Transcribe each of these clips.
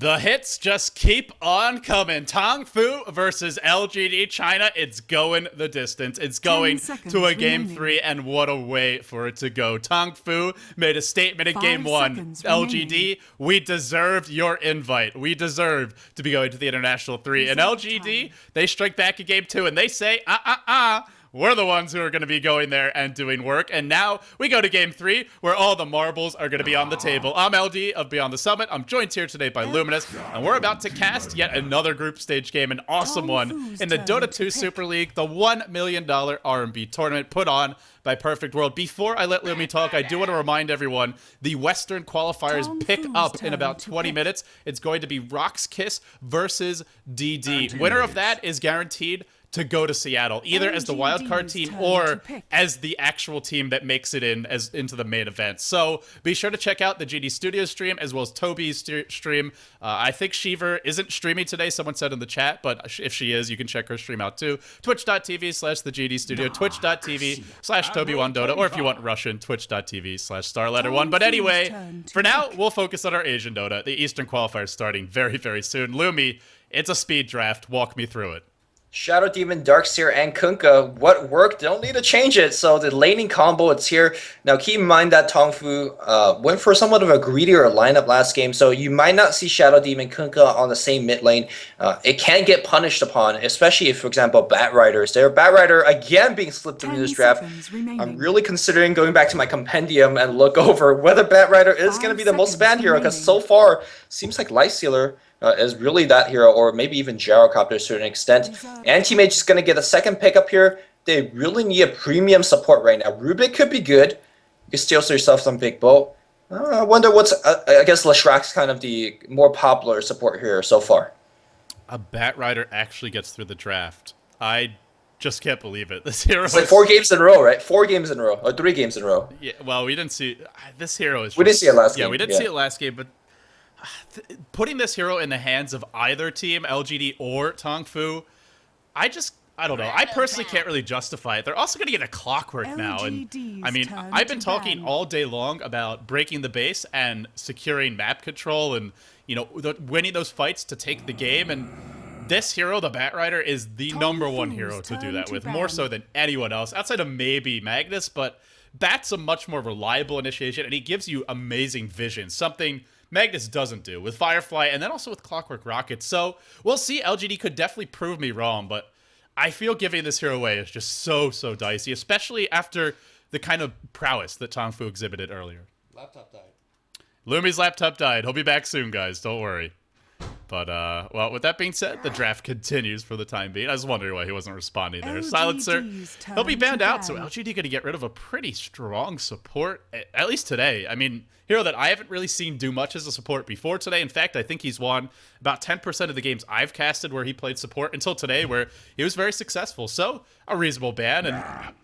The hits just keep on coming. Tongfu versus LGD China. It's going the distance. It's going to a game 3, and what a way for it to go. Tongfu made a statement in game 1. LGD, we deserved your invite. We deserve to be going to the International 3. And LGD, they strike back in game 2, and they say, we're the ones who are going to be going there and doing work. And now we go to game 3, where all the marbles are going to be on the table. I'm LD of Beyond the Summit. I'm joined here today by Luminous, and we're about to cast yet another group stage game, an awesome one in the Dota 2 Super League, the $1 million R&B tournament put on by Perfect World. Before I let Lumi talk, I do want to remind everyone, the Western qualifiers pick up in about 20 minutes. It's going to be Rock's Kiss versus DD. Winner of that is guaranteed to go to Seattle, either as the wildcard team or as the actual team that makes it into the main event. So be sure to check out the GD Studio stream as well as Toby's stream. I think Shiver isn't streaming today, someone said in the chat, but if she is, you can check her stream out too. Twitch.tv/the GD Studio, Twitch.tv/Toby1Dota, or if you want Russian, Twitch.tv/StarLetter1. But anyway, for now, we'll focus on our Asian Dota. The Eastern qualifiers starting very, very soon. Lumi, it's a speed draft. Walk me through it. Shadow Demon, Darkseer, and Kunkka, what worked? Don't need to change it. So the laning combo, it's here. Now keep in mind that Tongfu went for somewhat of a greedier lineup last game, so you might not see Shadow Demon, Kunkka on the same mid lane. It can get punished upon, especially if, for example, Bat Rider is there. Bat Rider, again, being slipped into this draft. I'm really considering going back to my compendium and look over whether Bat Rider is going to be the most banned hero, because so far, seems like Lifestealer is really that hero, or maybe even Gyrocopter to a certain extent. Anti-Mage is going to get a second pick up here. They really need a premium support right now. Rubik could be good. You can steal yourself some big bow. I wonder what's, I guess Leshrack's kind of the more popular support here so far. A Bat Rider actually gets through the draft. I just can't believe it. This hero It's like 4 games in a row, right? 4 games in a row, or 3 games in a row. Yeah, well, we didn't see, this hero is just, we didn't see it last game. Yeah, we didn't see it last game, but putting this hero in the hands of either team, LGD or Tongfu, I don't know. I personally can't really justify it. They're also going to get a clockwork now. And I mean, I've been talking all day long about breaking the base and securing map control and, you know, winning those fights to take the game. And this hero, the Bat Rider, is the #1 hero to do that with, more so than anyone else, outside of maybe Magnus. But Bat's a much more reliable initiation, and he gives you amazing vision, something Magnus doesn't do with Firefly, and then also with Clockwork Rockets. So we'll see. LGD could definitely prove me wrong, but I feel giving this hero away is just so dicey, especially after the kind of prowess that Tongfu exhibited earlier. Laptop died. Lumi's laptop died. He'll be back soon, guys. Don't worry. But, well, with that being said, the draft continues for the time being. I was wondering why he wasn't responding there. Silencer, he'll be banned out, so LGD going to get rid of a pretty strong support, at least today. I mean, hero that I haven't really seen do much as a support before today. In fact, I think he's won about 10% of the games I've casted where he played support until today, where he was very successful. So, a reasonable ban, and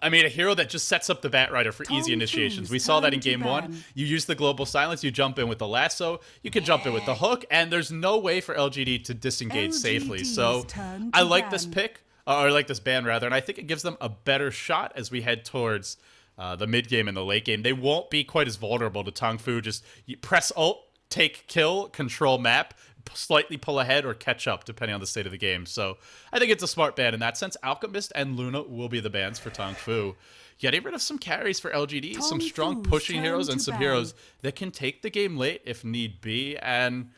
I mean, a hero that just sets up the Bat Rider for easy initiations. We saw that in game 1. You use the global silence, you jump in with the lasso, you can jump in with the hook, and there's no way for LGD to disengage safely. So I like this pick, or like this ban rather, and I think it gives them a better shot as we head towards the mid game and the late game. They won't be quite as vulnerable to Tongfu. Just press ult, take kill, control map, slightly pull ahead or catch up depending on the state of the game. So I think it's a smart ban in that sense. Alchemist and Luna will be the bans for Tongfu. Getting rid of some carries for LGD, some strong pushing heroes and some heroes that can take the game late if need be. And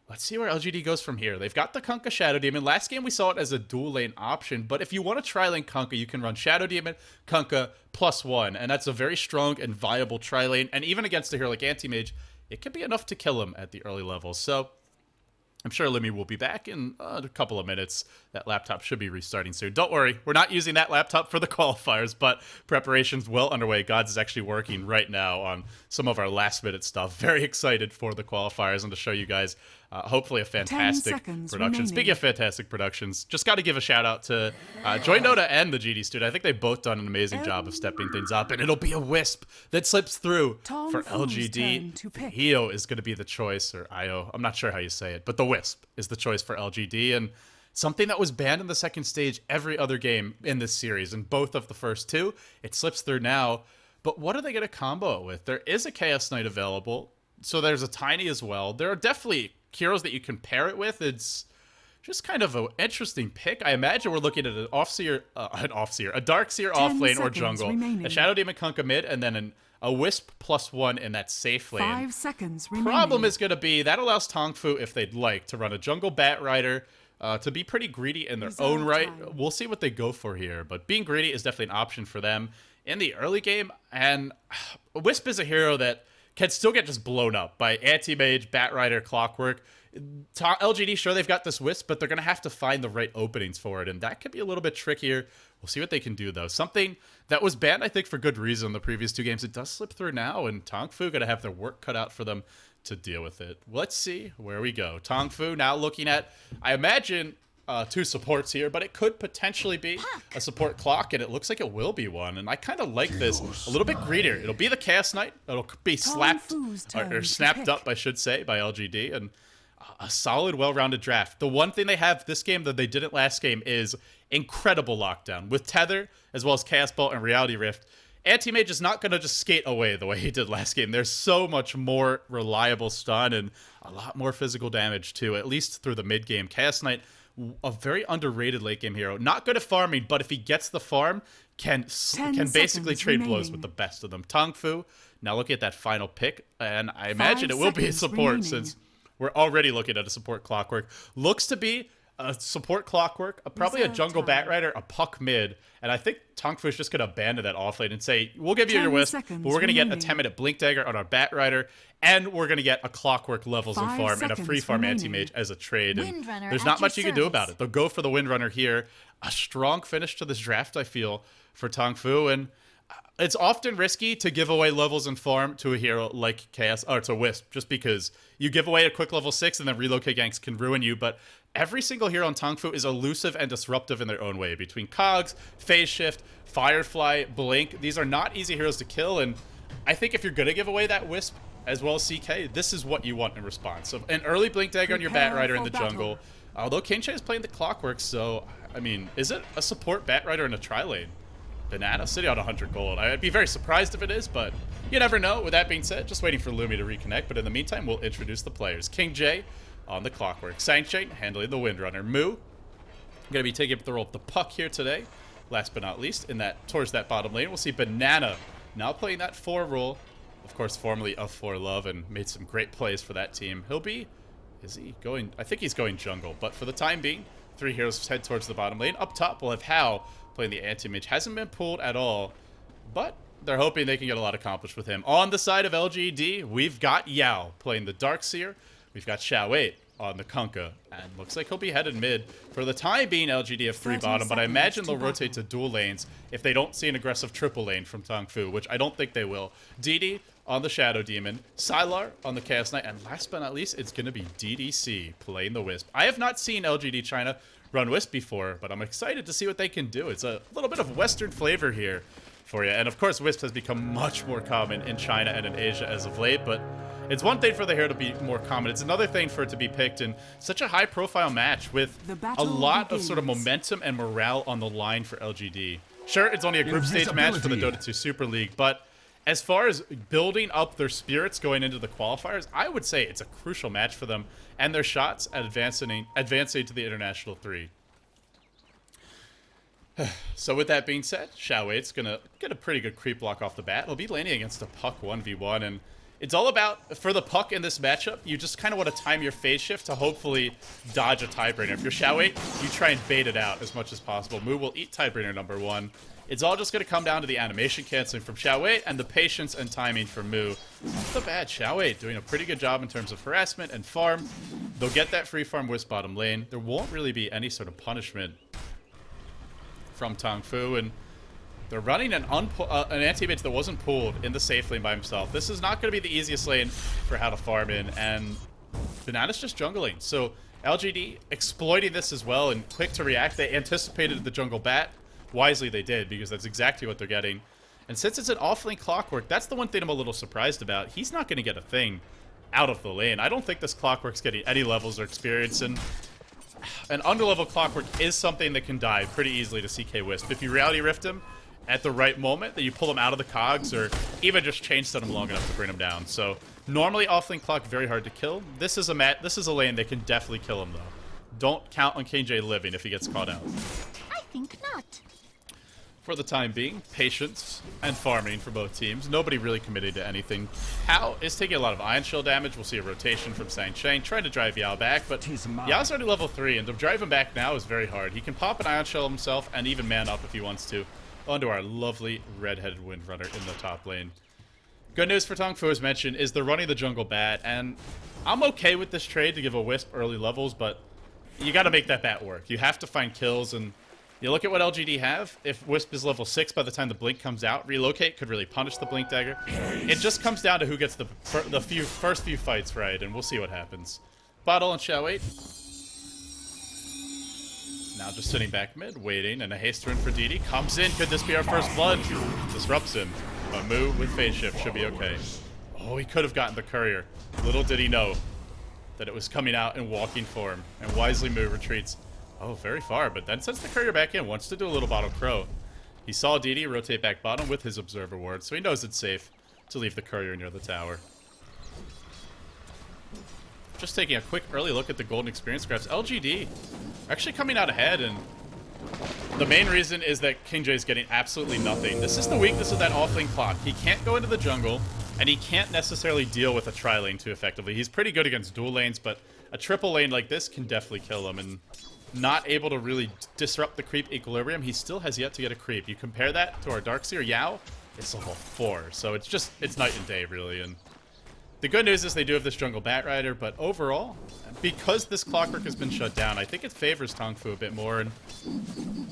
let's see where LGD goes from here. They've got the Kunkka Shadow Demon. Last game we saw it as a dual lane option, but if you want to tri-lane Kunkka, you can run Shadow Demon, Kunkka, +1, and that's a very strong and viable tri-lane. And even against a hero like Anti-Mage, it can be enough to kill him at the early levels. So I'm sure Lumi will be back in a couple of minutes. That laptop should be restarting soon. Don't worry, we're not using that laptop for the qualifiers, but preparations well underway. Gods is actually working right now on some of our last-minute stuff. Very excited for the qualifiers and to show you guys hopefully a fantastic production. Remaining. Speaking of fantastic productions, just got to give a shout-out to Joy Noda and the GD Studio. I think they've both done an amazing job of stepping things up, and it'll be a Wisp that slips through for LGD. EO is going to be the choice, or IO. I'm not sure how you say it, but the Wisp is the choice for LGD, and something that was banned in the second stage every other game in this series, and both of the first 2, it slips through now. But what are they going to combo it with? There is a Chaos Knight available, so there's a Tiny as well. There are definitely heroes that you can pair it with, it's just kind of an interesting pick. I imagine we're looking at a Darkseer off lane or jungle, a Shadow Demon Kunkka mid, and then a Wisp +1 in that safe lane. 5 seconds remaining. Problem is going to be that allows Tongfu, if they'd like, to run a jungle Bat Rider, to be pretty greedy in their own right. We'll see what they go for here, but being greedy is definitely an option for them in the early game. And Wisp is a hero that can still get just blown up by Anti-Mage, Bat Rider, Clockwork. LGD, sure, they've got this Wisp, but they're going to have to find the right openings for it, and that could be a little bit trickier. We'll see what they can do, though. Something that was banned, I think, for good reason in the previous 2 games. It does slip through now, and Tongfu going to have their work cut out for them to deal with it. Let's see where we go. Tongfu now looking at, I imagine, 2 supports here, but it could potentially be a support clock, and it looks like it will be one. And I kind of like this a little bit greedier. It'll be the Chaos Knight. It'll be slapped, or snapped up, I should say, by LGD, and a solid, well-rounded draft. The one thing they have this game that they didn't last game is incredible lockdown. With Tether, as well as Chaos Bolt and Reality Rift, Anti-Mage is not going to just skate away the way he did last game. There's so much more reliable stun and a lot more physical damage, too, at least through the mid-game. Chaos Knight, a very underrated late-game hero. Not good at farming, but if he gets the farm, can basically trade blows with the best of them. Tongfu, now look at that final pick, and I imagine it will be a support since we're already looking at a support Clockwork. Looks to be a support Clockwork, probably a jungle Bat Rider, a Puck mid, and I think Tongfu is just going to abandon that offlane and say, we'll give you your Wisp, but we're going to get a 10-minute Blink Dagger on our Bat Rider, and we're going to get a Clockwork levels in farm and a free farm Anti-Mage as a trade. And there's not much you can do about it. They'll go for the Windrunner here. A strong finish to this draft, I feel, for Tongfu, and it's often risky to give away levels in farm to a hero like Chaos, or to Wisp, just because you give away a quick level 6 and then relocate ganks can ruin you, but every single hero on Tongfu is elusive and disruptive in their own way. Between Cogs, Phase Shift, Firefly, Blink, these are not easy heroes to kill, and I think if you're going to give away that Wisp, as well as CK, this is what you want in response. So an early Blink Dagger on your Bat Rider in the jungle, although Kingche is playing the Clockwork, so, I mean, is it a support Bat Rider in a tri-lane? Banana sitting on 100 gold. I'd be very surprised if it is, but you never know. With that being said, just waiting for Lumi to reconnect, but in the meantime, we'll introduce the players. King J on the Clockwork. Sanctuary handling the Windrunner. Moo going to be taking up the role of the Puck here today. Last but not least, towards that bottom lane, we'll see Banana now playing that 4 role. Of course, formerly of 4 Love, and made some great plays for that team. Is he going? I think he's going jungle, but for the time being, 3 heroes head towards the bottom lane. Up top, we'll have Hao playing the Anti-Mage. Hasn't been pulled at all, but they're hoping they can get a lot accomplished with him. On the side of LGD, we've got Yao playing the Darkseer. We've got Xiao on the Kunkka, and looks like he'll be headed mid. For the time being, LGD have 3 bottom, but I imagine they'll rotate to dual lanes if they don't see an aggressive triple lane from Tongfu, which I don't think they will. DD on the Shadow Demon, Sylar on the Chaos Knight, and last but not least, it's going to be DDC playing the Wisp. I have not seen LGD China run Wisp before, but I'm excited to see what they can do. It's a little bit of Western flavor here for you. And of course, Wisp has become much more common in China and in Asia as of late, but it's one thing for the hero to be more common. It's another thing for it to be picked in such a high-profile match with a lot of sort of momentum and morale on the line for LGD. Sure, it's only a group stage match for the Dota 2 Super League, but as far as building up their spirits going into the qualifiers, I would say it's a crucial match for them and their shots at advancing to the International 3. So with that being said, Xiao going to get a pretty good creep block off the bat. He'll be laning against a Puck 1v1, and it's all about, for the Puck in this matchup, you just kind of want to time your phase shift to hopefully dodge a tiebreaker. If you're Xiao, you try and bait it out as much as possible. Mu will eat tiebreaker number 1. It's all just going to come down to the animation canceling from Xiao and the patience and timing from Mu. Not so bad. Xiao doing a pretty good job in terms of harassment and farm. They'll get that free farm Wisp bottom lane. There won't really be any sort of punishment from Tongfu, and they're running an Anti-Mage that wasn't pulled in the safe lane by himself. This is not going to be the easiest lane for how to farm in, and Banana's just jungling. So LGD exploiting this as well and quick to react. They anticipated the jungle bat. Wisely they did, because that's exactly what they're getting. And since it's an off-lane Clockwork, that's the one thing I'm a little surprised about. He's not going to get a thing out of the lane. I don't think this Clockwork's getting any levels or experience, and an underlevel Clockwork is something that can die pretty easily to CK Wisp. If you Reality Rift him at the right moment, that you pull them out of the cogs or even just chain stun them long enough to bring them down. So normally offlane clock very hard to kill. This is a lane that can definitely kill him though. Don't count on KJ living if he gets caught out. I think not. For the time being, patience and farming for both teams. Nobody really committed to anything. Hao is taking a lot of Ion Shield damage. We'll see a rotation from Sang-Cheng, trying to drive Yao back, but Yao's already level 3, and to drive him back now is very hard. He can pop an Ion Shield himself and even man up if he wants to, onto our lovely red-headed Windrunner in the top lane. Good news for Tongfu, as mentioned, is they're running the jungle bat, and I'm okay with this trade to give a Wisp early levels, but you got to make that bat work. You have to find kills, and you look at what LGD have. If Wisp is level 6 by the time the Blink comes out, Relocate could really punish the Blink Dagger. It just comes down to who gets the first few fights right, and we'll see what happens. Bottle and Shao 8. Now just sitting back mid, waiting, and a haste run for DD. Comes in, could this be our first blood? Disrupts him. But Moo with phase shift should be okay. Oh, he could have gotten the courier. Little did he know that it was coming out in walking form, and wisely Moo retreats. Oh, very far, but then sends the courier back in, wants to do a little bottle crow. He saw DD rotate back bottom with his observer ward, so he knows it's safe to leave the courier near the tower. Just taking a quick early look at the golden experience graphs. LGD actually coming out ahead, and the main reason is that King J's getting absolutely nothing. This is the weakness of that offlane clock. He can't go into the jungle, and he can't necessarily deal with a tri-lane too effectively. He's pretty good against dual lanes, but a triple lane like this can definitely kill him, and not able to really disrupt the creep equilibrium. He still has yet to get a creep. You compare that to our Darkseer Yao, it's level 4, so it's night and day, really. And the good news is they do have this jungle Bat Rider, but overall, because this Clockwork has been shut down, I think it favors Tongfu a bit more, and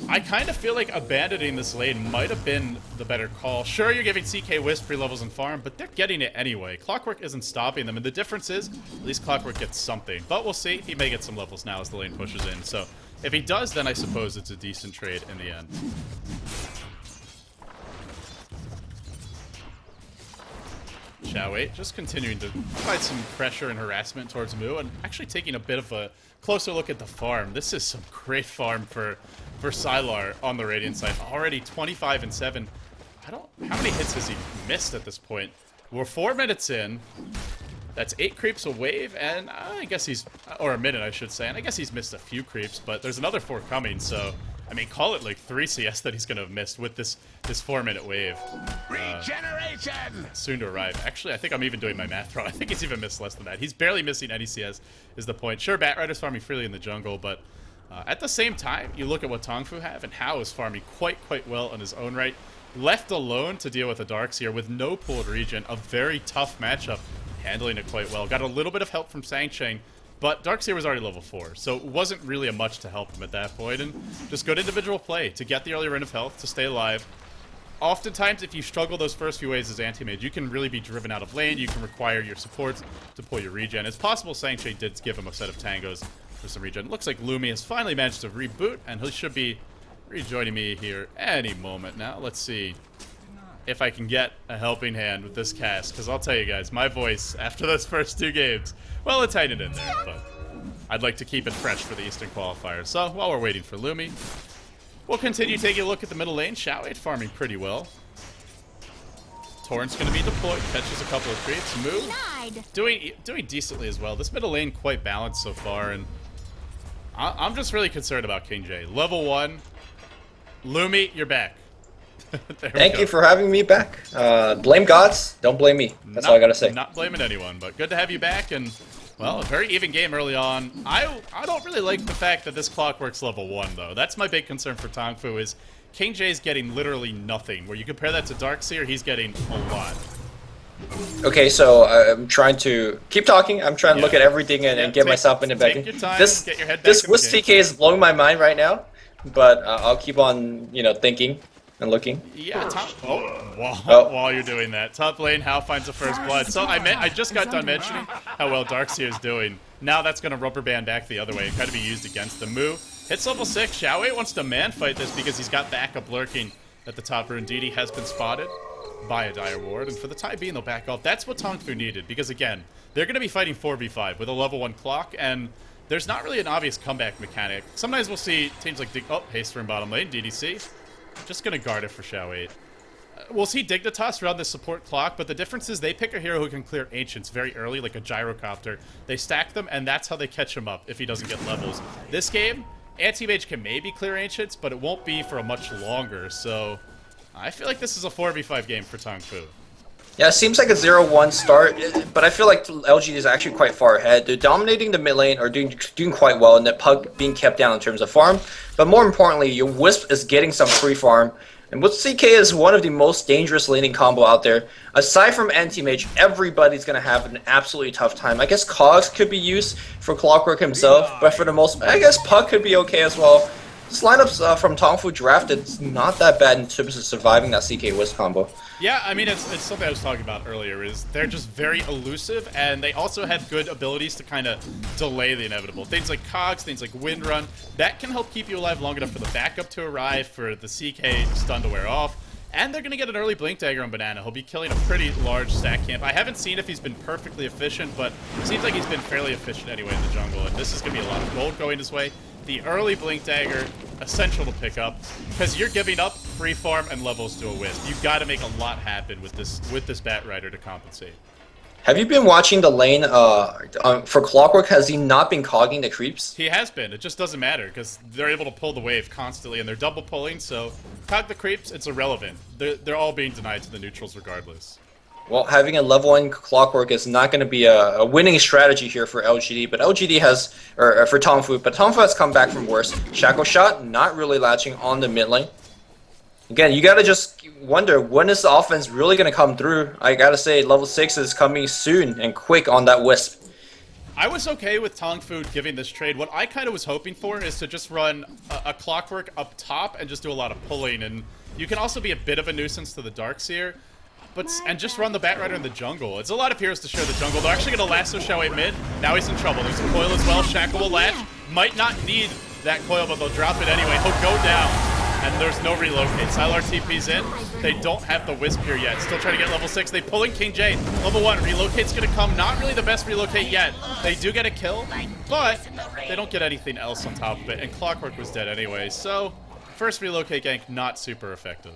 I kind of feel like abandoning this lane might have been the better call. Sure, you're giving CK Wisp free levels and farm, but they're getting it anyway. Clockwork isn't stopping them, and the difference is, at least Clockwork gets something. But we'll see. He may get some levels now as the lane pushes in, so if he does, then I suppose it's a decent trade in the end. Shao 8 just continuing to provide some pressure and harassment towards Moo, and actually taking a bit of a closer look at the farm. This is some great farm for Sylar on the Radiant side. Already 25 and 7. How many hits has he missed at this point? We're 4 minutes in. That's 8 creeps a wave, and I guess he's, or a minute I should say, and I guess he's missed a few creeps, but there's another 4 coming, so I mean, call it like 3 CS that he's gonna have missed with this 4-minute wave. Regeneration! Soon to arrive. Actually, I think I'm even doing my math wrong. I think he's even missed less than that. He's barely missing any CS is the point. Sure, Bat Rider's farming freely in the jungle, but at the same time, you look at what Tongfu have, and Hao is farming quite well on his own right. Left alone to deal with the Darkseer with no pooled regen, a very tough matchup, handling it quite well. Got a little bit of help from Sang-Cheng, but Darkseer was already level 4, so it wasn't really a much to help him at that point, and just good individual play to get the early run of health, to stay alive. Oftentimes, if you struggle those first few waves as Anti-Mage, you can really be driven out of lane, you can require your supports to pull your regen. It's possible Sang-Cheng did give him a set of tangos for some regen. Looks like Lumi has finally managed to reboot, and he should be rejoining me here any moment now. Let's see if I can get a helping hand with this cast, because I'll tell you guys, my voice after those first 2 games, well, it's hanging in there, but I'd like to keep it fresh for the Eastern qualifiers. So while we're waiting for Lumi, we'll continue taking a look at the middle lane. Shao 8 farming pretty well. Torrent's going to be deployed, catches a couple of creeps. Moo doing decently as well. This middle lane quite balanced so far, and I'm just really concerned about King J. Level 1, Lumi, you're back. Thank you for having me back. Blame gods, don't blame me. That's all I gotta say. Not blaming anyone, but good to have you back, and well, a very even game early on. I don't really like the fact that this Clockwork's level 1 though. That's my big concern for Tongfu is King J's getting literally nothing. Where you compare that to Darkseer, he's getting a lot. Okay, so I'm trying to keep talking. I'm trying to look at everything and get myself into back. Take your time, This get your head back this in the Wisp game. TK is blowing my mind right now, but I'll keep on, thinking and looking. Yeah, while you're doing that, top lane, Hao finds the first blood. So I just got done mentioning how well Darkseer is doing. Now that's going to rubber band back the other way and kind of be used against the Moo. Hits level 6. Shao 8 wants to man fight this because he's got backup lurking at the top rune. DD has been spotted by a Dire Ward, and for the time being, they'll back off. That's what Tongfu needed, because again, they're going to be fighting 4v5 with a level 1 clock, and there's not really an obvious comeback mechanic. Sometimes we'll see teams like haste from bottom lane, DDC. Just gonna guard it for Xiao 8. We'll see Dignitas around the support clock, but the difference is they pick a hero who can clear Ancients very early, like a Gyrocopter. They stack them, and that's how they catch him up if he doesn't get levels. This game, Anti-Mage can maybe clear Ancients, but it won't be for a much longer, so I feel like this is a 4v5 game for Tongfu. Yeah, it seems like a 0-1 start, but I feel like LGD is actually quite far ahead. They're dominating the mid lane, or doing quite well, and the Pug being kept down in terms of farm. But more importantly, your Wisp is getting some free farm. And with CK is one of the most dangerous laning combo out there. Aside from Anti-Mage, everybody's going to have an absolutely tough time. I guess Cogs could be used for Clockwork himself, but for the most, I guess Puck could be okay as well. This lineup's from Tongfu draft, it's not that bad in terms of surviving that CK Wisp combo. Yeah, I mean, it's something I was talking about earlier, is they're just very elusive, and they also have good abilities to kind of delay the inevitable. Things like Cogs, things like Wind Run, that can help keep you alive long enough for the backup to arrive, for the CK stun to wear off, and they're going to get an early Blink Dagger on Banana. He'll be killing a pretty large stack camp. I haven't seen if he's been perfectly efficient, but it seems like he's been fairly efficient anyway in the jungle, and this is going to be a lot of gold going his way. The early Blink Dagger, essential to pick up, because you're giving up free farm and levels to a Wisp. You've got to make a lot happen with this Bat Rider to compensate. Have you been watching the lane for Clockwork? Has he not been cogging the creeps? He has been. It just doesn't matter, because they're able to pull the wave constantly, and they're double pulling, so cog the creeps, it's irrelevant. They're all being denied to the neutrals regardless. Well, having a level 1 Clockwork is not going to be a winning strategy here for LGD, but LGD has, or for Tongfu, but Tongfu has come back from worse. Shackle Shot, not really latching on the mid lane. Again, you got to just wonder, when is the offense really going to come through? I got to say, level 6 is coming soon and quick on that Wisp. I was okay with Tongfu giving this trade. What I kind of was hoping for is to just run a Clockwork up top and just do a lot of pulling, and you can also be a bit of a nuisance to the Darkseer. And just run the Bat Rider in the jungle. It's a lot of heroes to share the jungle. They're actually going to lasso Xiao 8 mid. Now he's in trouble. There's a coil as well. Shackle will latch. Might not need that coil, but they'll drop it anyway. He'll go down. And there's no relocate. Sylar TP's in. They don't have the Wisp here yet. Still trying to get level 6. They pull in King J. Level 1. Relocate's going to come. Not really the best relocate yet. They do get a kill, but they don't get anything else on top of it. And Clockwork was dead anyway. So, first relocate gank, not super effective.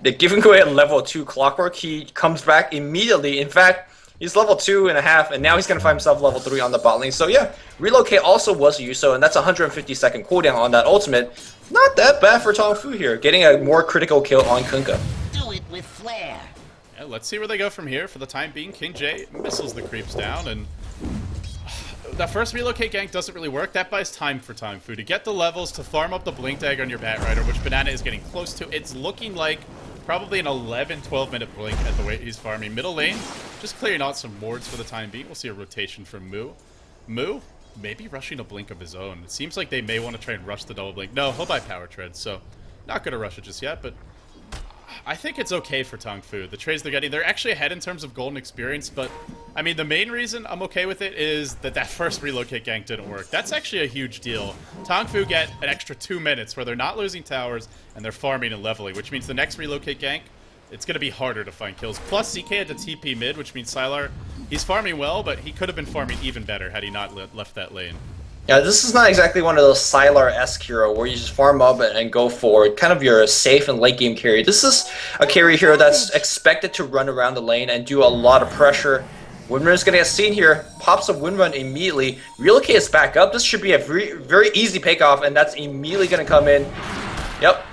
They're giving away a level 2 Clockwork. He comes back immediately. In fact, he's level 2.5, and now he's going to find himself level 3 on the bot lane. So yeah, Relocate also was used, and that's 150-second cooldown on that ultimate. Not that bad for Tongfu here, getting a more critical kill on Kunkka. Do it with flair. Yeah, let's see where they go from here. For the time being, King J missiles the creeps down, and that first relocate gank doesn't really work. That buys time for Tongfu to get the levels, to farm up the Blink Dagger on your Bat Rider, which Banana is getting close to. It's looking like probably an 11-12 minute blink at the way he's farming. Middle lane, just clearing out some wards for the time being. We'll see a rotation from Moo. Moo, maybe rushing a blink of his own. It seems like they may want to try and rush the double blink. No, he'll buy Power Tread, so not going to rush it just yet, but I think it's okay for Tongfu. The trades they're getting, they're actually ahead in terms of golden experience, but I mean, the main reason I'm okay with it is that first relocate gank didn't work. That's actually a huge deal. Tongfu get an extra 2 minutes where they're not losing towers and they're farming and leveling, which means the next relocate gank, it's going to be harder to find kills. Plus, CK had the TP mid, which means Sylar, he's farming well, but he could have been farming even better had he not left that lane. Yeah, this is not exactly one of those Sylar-esque hero where you just farm up and go for kind of your safe and late game carry. This is a carry hero that's expected to run around the lane and do a lot of pressure. Windrun is going to get seen here, pops a Windrun immediately. Relocate is back up. This should be a very, very easy payoff, and that's immediately going to come in. Yep.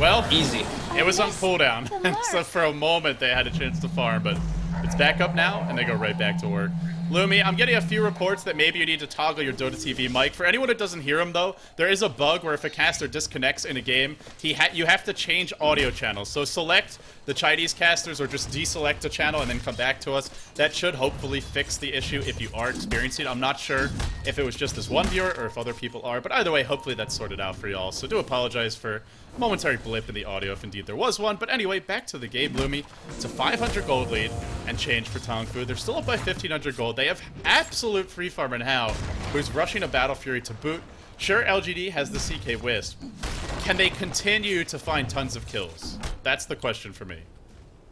Well, easy. It was on cooldown, so for a moment they had a chance to farm, but it's back up now, and they go right back to work. Lumi, I'm getting a few reports that maybe you need to toggle your Dota TV mic. For anyone who doesn't hear him, though, there is a bug where if a caster disconnects in a game, you have to change audio channels. So select the Chinese casters or just deselect a channel and then come back to us. That should hopefully fix the issue if you are experiencing it. I'm not sure if it was just this one viewer or if other people are, but either way, hopefully that's sorted out for y'all. So do apologize for a momentary blip in the audio if indeed there was one. But anyway, back to the game, Lumi. It's a 500 gold lead and change for Tongfu. They're still up by 1,500 gold. They have absolute free farm in Hao, who's rushing a Battle Fury to boot. Sure, LGD has the CK Wisp. Can they continue to find tons of kills? That's the question for me.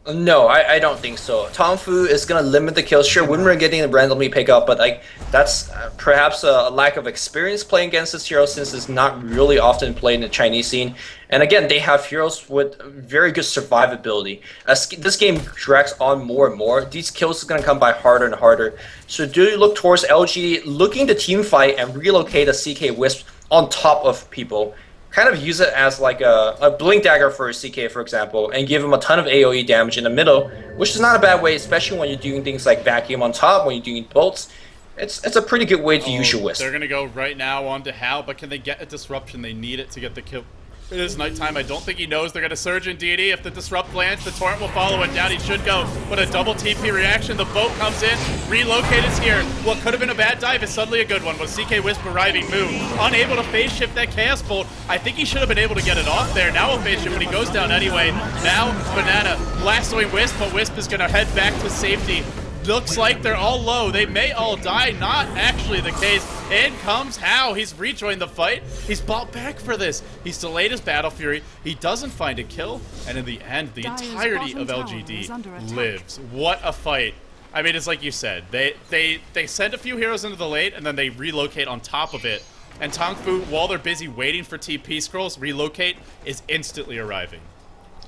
No, I don't think so. Tongfu is gonna limit the kills. Sure, Winmer getting a randomly pick up, but like that's perhaps a lack of experience playing against this hero since it's not really often played in the Chinese scene. And again, they have heroes with very good survivability. As this game drags on more and more, these kills are gonna come by harder and harder. So do you look towards LG looking to team fight and relocate a CK Wisp on top of people? Kind of use it as like a blink dagger for a CK, for example, and give him a ton of AoE damage in the middle, which is not a bad way, especially when you're doing things like vacuum on top, when you're doing bolts. It's a pretty good way to use your Wisp. They're going to go right now on to Hal, but can they get a disruption? They need it to get the kill. It is nighttime. I don't think he knows they're going to surge in DD. If the disrupt lands, the torrent will follow it down. He should go. But a double TP reaction. The boat comes in. Relocate is here. What could have been a bad dive is suddenly a good one. With CK Wisp arriving, move. Unable to phase shift that Chaos Bolt. I think he should have been able to get it off there. Now a phase shift, but he goes down anyway. Now Banana lassoing Wisp, but Wisp is going to head back to safety. Looks like they're all low. They may all die. Not actually the case. In comes Hao. He's rejoined the fight. He's bought back for this. He's delayed his Battle Fury. He doesn't find a kill. And in the end, the entirety of LGD lives. What a fight. I mean, it's like you said. They send a few heroes into the late, and then they relocate on top of it. And Tongfu, while they're busy waiting for TP scrolls, relocate is instantly arriving.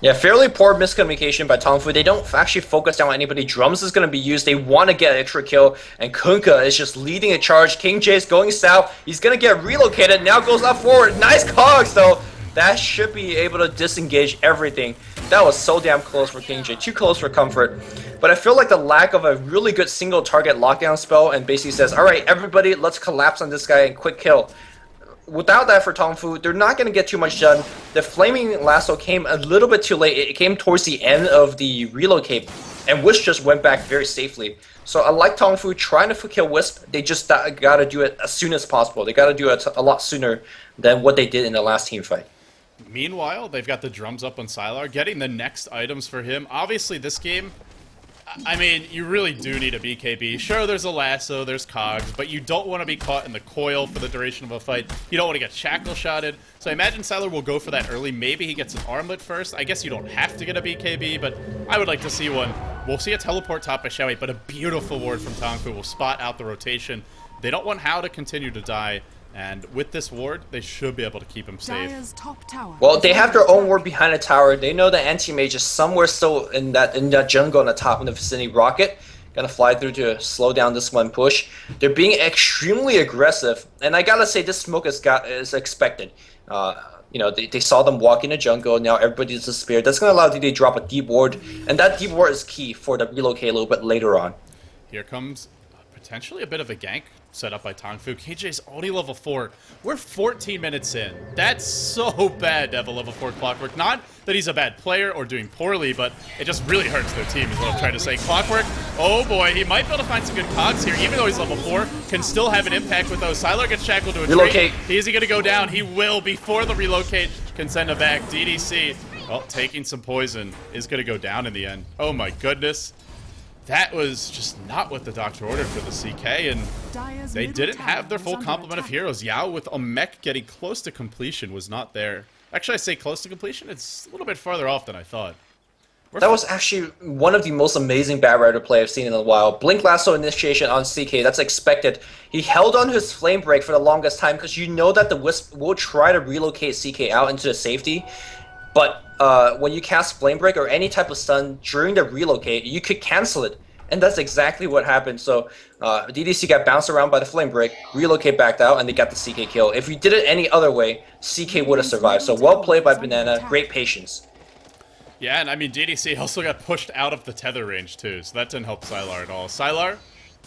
Yeah, fairly poor miscommunication by Tongfu. They don't actually focus down on anybody. Drums is going to be used. They want to get an extra kill. And Kunkka is just leading a charge. King Jace going south. He's going to get relocated. Now goes up forward. Nice cogs, though. That should be able to disengage everything. That was so damn close for King Jace. Too close for comfort. But I feel like the lack of a really good single target lockdown spell and basically says, all right, everybody, let's collapse on this guy and quick kill. Without that for Tongfu, they're not going to get too much done. The Flaming Lasso came a little bit too late. It came towards the end of the relocate, and Wisp just went back very safely. So I like Tongfu trying to kill Wisp. They just got to do it as soon as possible. They got to do it a lot sooner than what they did in the last team fight. Meanwhile, they've got the drums up on Sylar, getting the next items for him. Obviously, this game, I mean, you really do need a BKB. Sure, there's a lasso, there's cogs, but you don't want to be caught in the coil for the duration of a fight. You don't want to get shackle shotted. So I imagine Sylar will go for that early. Maybe he gets an armlet first. I guess you don't have to get a BKB, but I would like to see one. We'll see a teleport top by Xiaowei, but a beautiful ward from Tongfu will spot out the rotation. They don't want Hao to continue to die. And with this ward, they should be able to keep him safe. Well, they have their own ward behind the tower. They know that Anti-Mage is somewhere still in that jungle on the top in the vicinity. Rocket gonna fly through to slow down this one push. They're being extremely aggressive, and I gotta say this smoke is expected. You know, they saw them walk in the jungle. Now everybody's disappeared. That's gonna allow them to drop a deep ward, and that deep ward is key for the relocate a little bit later on. Here comes potentially a bit of a gank set up by Tongfu. KJ's only level 4. We're 14 minutes in. That's so bad to have a level 4 Clockwork. Not that he's a bad player or doing poorly, but it just really hurts their team is what I'm trying to say. Clockwork, oh boy, he might be able to find some good cogs here. Even though he's level 4, can still have an impact with those. Sylar gets shackled to a relocate. tree. Is he going to go down? He will before the relocate can send him back. DDC, well, taking some poison is going to go down in the end. Oh my goodness. That was just not what the doctor ordered for the CK, and they didn't have their full complement of heroes. Yao with a mech getting close to completion was not there. Actually, I say close to completion. It's a little bit farther off than I thought. That was actually one of the most amazing Bat Rider play I've seen in a while. Blink Lasso initiation on CK, that's expected. He held on to his Flame Break for the longest time because you know that the Wisp will try to relocate CK out into the safety. But when you cast Flame Break or any type of stun during the relocate, you could cancel it. And that's exactly what happened. So DDC got bounced around by the Flame Break, relocate backed out, and they got the CK kill. If you did it any other way, CK would have survived. So well played by Banana, great patience. Yeah, and I mean, DDC also got pushed out of the tether range too, so that didn't help Sylar at all. Sylar,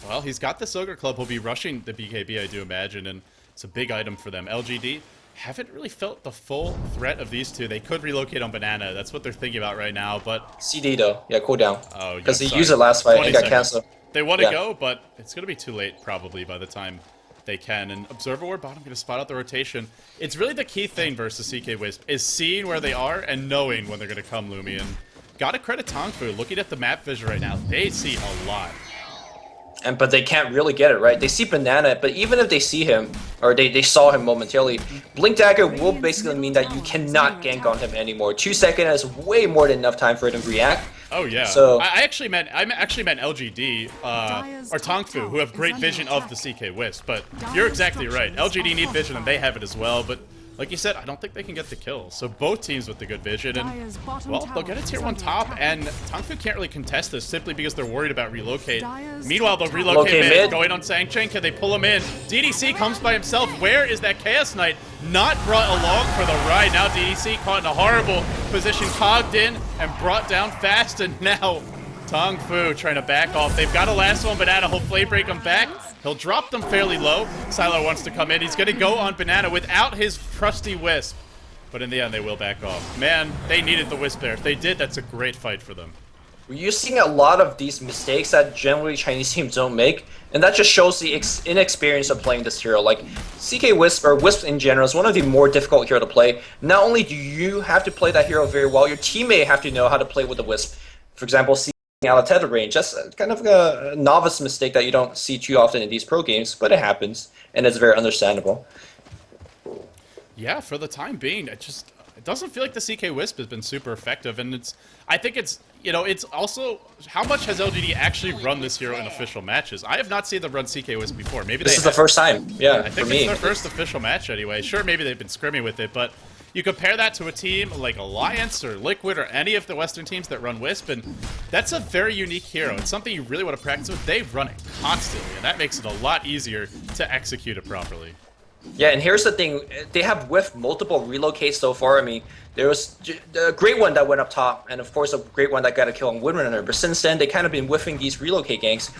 well, he's got this Ogre Club. He'll be rushing the BKB, I do imagine, and it's a big item for them. LGD haven't really felt the full threat of these two. They could relocate on Banana. That's what they're thinking about right now, but... CD, though. Yeah, cooldown. Oh, because he used it last fight and got canceled. They want to go, but it's going to be too late, probably, by the time they can. And Observer Ward bottom going to spot out the rotation. It's really the key thing versus CK Wisp, is seeing where they are and knowing when they're going to come, Lumi. And gotta credit Tongfu. Looking at the map vision right now, they see a lot. But they can't really get it right. They see Banana, but even if they see him, or they saw him momentarily, Blink Dagger will basically mean that you cannot gank on him anymore. 2 seconds is way more than enough time for him to react. Oh yeah. So I actually meant LGD or Tongfu, who have great vision of the CK Wisp. But you're exactly right. LGD need vision, and they have it as well. But like you said, I don't think they can get the kill. So both teams with the good vision, and well, they'll get a tier 1 top, and Tongfu can't really contest this simply because they're worried about relocate. Meanwhile, they'll relocate mid, going on Sanction. Can they pull him in? DDC comes by himself. Where is that Chaos Knight? Not brought along for the ride. Now DDC caught in a horrible position, cogged in, and brought down fast, and now Tongfu trying to back off. They've got a last one, Banana. He'll flame break him back. He'll drop them fairly low. Sylar wants to come in. He's going to go on Banana without his trusty Wisp. But in the end, they will back off. Man, they needed the Wisp there. If they did, that's a great fight for them. you're seeing a lot of these mistakes that generally Chinese teams don't make, and that just shows the inexperience of playing this hero. Like, CK Wisp, or Wisp in general, is one of the more difficult hero to play. Not only do you have to play that hero very well, your teammate have to know how to play with the Wisp. For example, out of tether range. That's kind of a novice mistake that you don't see too often in these pro games, but it happens, and it's very understandable. Yeah, for the time being, it doesn't feel like the CK Wisp has been super effective, and I think it's also, how much has LGD actually run this hero in official matches? I have not seen them run CK Wisp before. Maybe this is the first time, yeah, I think it's their first official match anyway. Sure, maybe they've been scrimming with it, but you compare that to a team like Alliance or Liquid or any of the Western teams that run Wisp, and that's a very unique hero. It's something you really want to practice with. They run it constantly, and that makes it a lot easier to execute it properly. Yeah, and here's the thing. They have whiffed multiple relocates so far. I mean, there was a great one that went up top, and of course a great one that got a kill on Windrunner. But since then, they kind of been whiffing these relocate ganks.